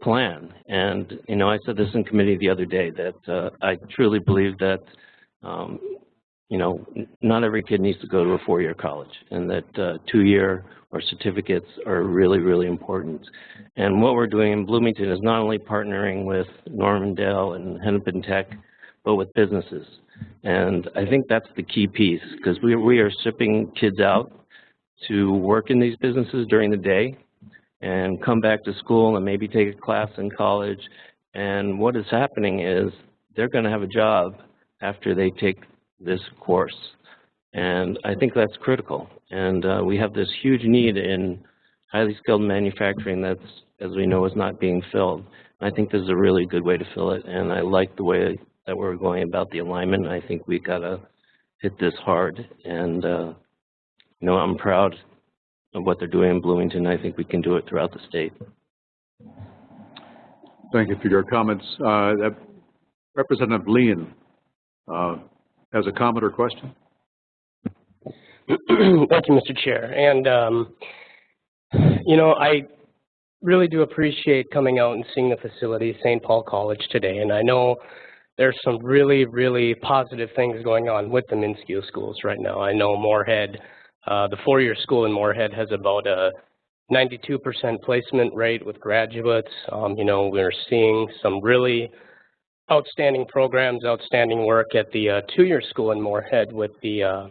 plan. And, you know, I said this in committee the other day that I truly believe that, you know, not every kid needs to go to a four-year college, and that two-year or certificates are really, really important. And what we're doing in Bloomington is not only partnering with Normandale and Hennepin Tech, but with businesses. And I think that's the key piece, because we are shipping kids out to work in these businesses during the day and come back to school and maybe take a class in college. And what is happening is they're going to have a job after they take this course. And I think that's critical. And we have this huge need in highly skilled manufacturing that's, as we know, is not being filled. I think this is a really good way to fill it, and I like the way that we're going about the alignment. I think we got to hit this hard, and you know, I'm proud of what they're doing in Bloomington. I think we can do it throughout the state. Thank you for your comments. Representative Leyden has a comment or question. Thank you, Mr. Chair. And, you know, I really do appreciate coming out and seeing the facility, St. Paul College, today. And I know there's some really, really positive things going on with the MnSCU schools right now. I know Moorhead, the four-year school in Moorhead has about a 92% placement rate with graduates. You know, we're seeing some really outstanding programs, outstanding work at the two-year school in Moorhead with the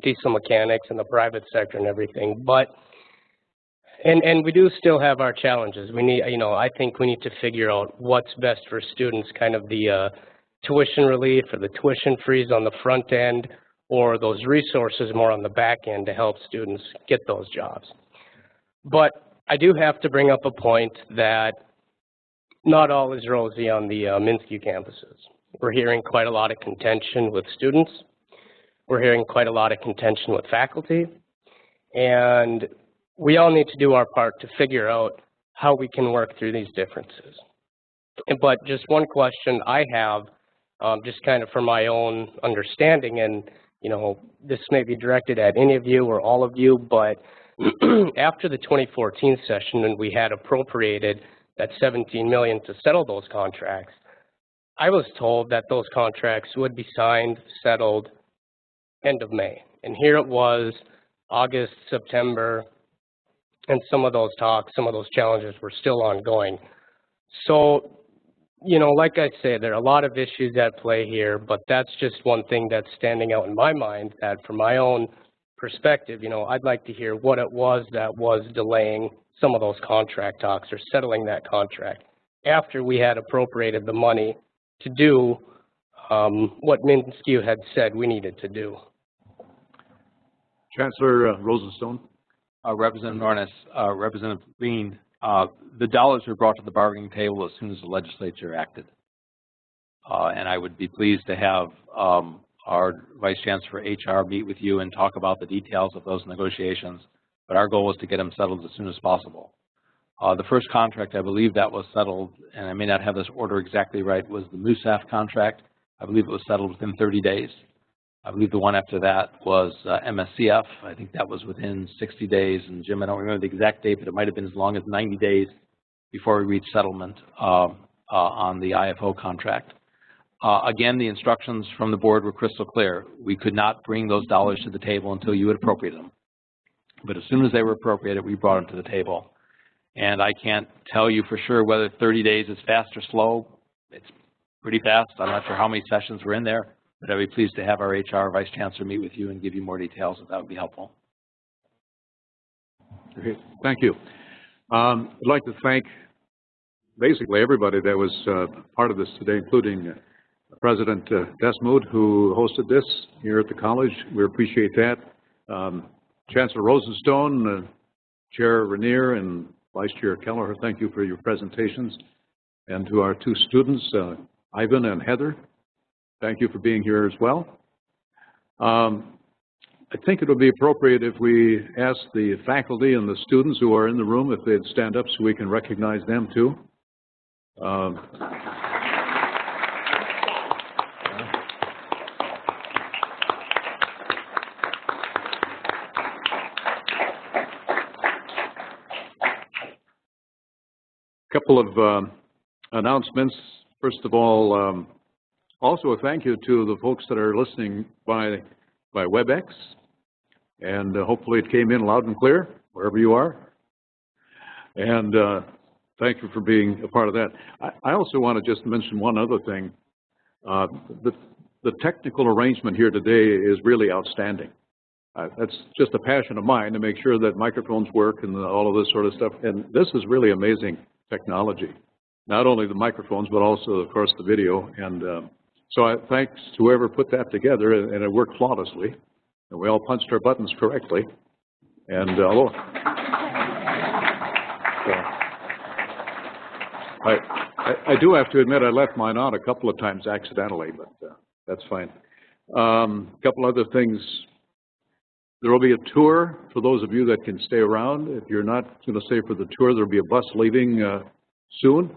diesel mechanics and the private sector and everything. But, and we do still have our challenges. We need, you know, I think we need to figure out what's best for students, kind of the tuition relief or the tuition freeze on the front end, or those resources more on the back end to help students get those jobs. But I do have to bring up a point that not all is rosy on the MnSCU campuses. We're hearing quite a lot of contention with students. We're hearing quite a lot of contention with faculty. And we all need to do our part to figure out how we can work through these differences. But just one question I have, just kind of for my own understanding, and you know, this may be directed at any of you or all of you, but after the 2014 session, when we had appropriated that $17 million to settle those contracts, I was told that those contracts would be signed, settled, end of May. And here it was, August, September, and some of those talks, some of those challenges were still ongoing. So, you know, like I say, there are a lot of issues at play here, but that's just one thing that's standing out in my mind, that from my own perspective, you know, I'd like to hear what it was that was delaying some of those contract talks or settling that contract after we had appropriated the money to do what MnSCU had said we needed to do. Chancellor Rosenstone. Representative Nornes, Representative Green, the dollars were brought to the bargaining table as soon as the legislature acted. And I would be pleased to have our Vice Chancellor for HR meet with you and talk about the details of those negotiations. But our goal was to get them settled as soon as possible. The first contract, I believe that was settled, and I may not have this order exactly right, was the MUSAF contract. I believe it was settled within 30 days. I believe the one after that was MSCF. I think that was within 60 days. And Jim, I don't remember the exact date, but it might have been as long as 90 days before we reached settlement on the IFO contract. Again, the instructions from the board were crystal clear. We could not bring those dollars to the table until you had appropriated them. But as soon as they were appropriated, we brought them to the table. And I can't tell you for sure whether 30 days is fast or slow. It's pretty fast. I'm not sure how many sessions were in there, but I'd be pleased to have our HR Vice Chancellor meet with you and give you more details if that would be helpful. Okay, thank you. I'd like to thank basically everybody that was part of this today, including President Desmond, who hosted this here at the college. We appreciate that. Chancellor Rosenstone, Chair Renier, and Vice Chair Kelliher, thank you for your presentations. And to our two students, Ivan and Heather, thank you for being here as well. I think it would be appropriate if we ask the faculty and the students who are in the room if they'd stand up so we can recognize them too. Couple of announcements. First of all, also a thank you to the folks that are listening by WebEx, and hopefully it came in loud and clear wherever you are. And thank you for being a part of that. I also want to just mention one other thing. The technical arrangement here today is really outstanding. That's just a passion of mine to make sure that microphones work and all of this sort of stuff. And this is really amazing technology. Not only the microphones, but also, of course, the video. And so thanks to whoever put that together, and it worked flawlessly. And we all punched our buttons correctly. And although I do have to admit I left mine on a couple of times accidentally, but that's fine. A couple other things. There will be a tour for those of you that can stay around. If you're not going to stay for the tour, there will be a bus leaving soon.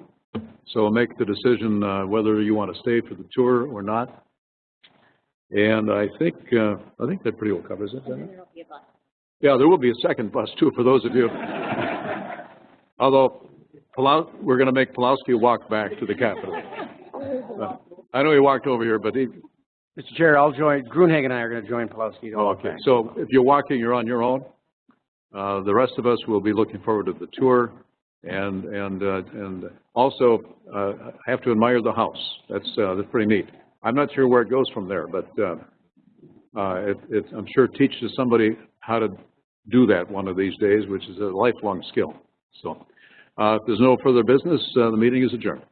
So make the decision whether you want to stay for the tour or not. And I think that pretty well covers it. Doesn't it? Yeah, there will be a second bus too for those of you. Although we're going to make Pulowski walk back to the Capitol. I know he walked over here, but he. Mr. Chair, I'll join. Grunhagen and I are going to join Pulowski. Okay. So if you're walking, you're on your own. The rest of us will be looking forward to the tour. And also, I have to admire the house. That's pretty neat. I'm not sure where it goes from there, but I'm sure it teaches somebody how to do that one of these days, which is a lifelong skill. So if there's no further business, the meeting is adjourned.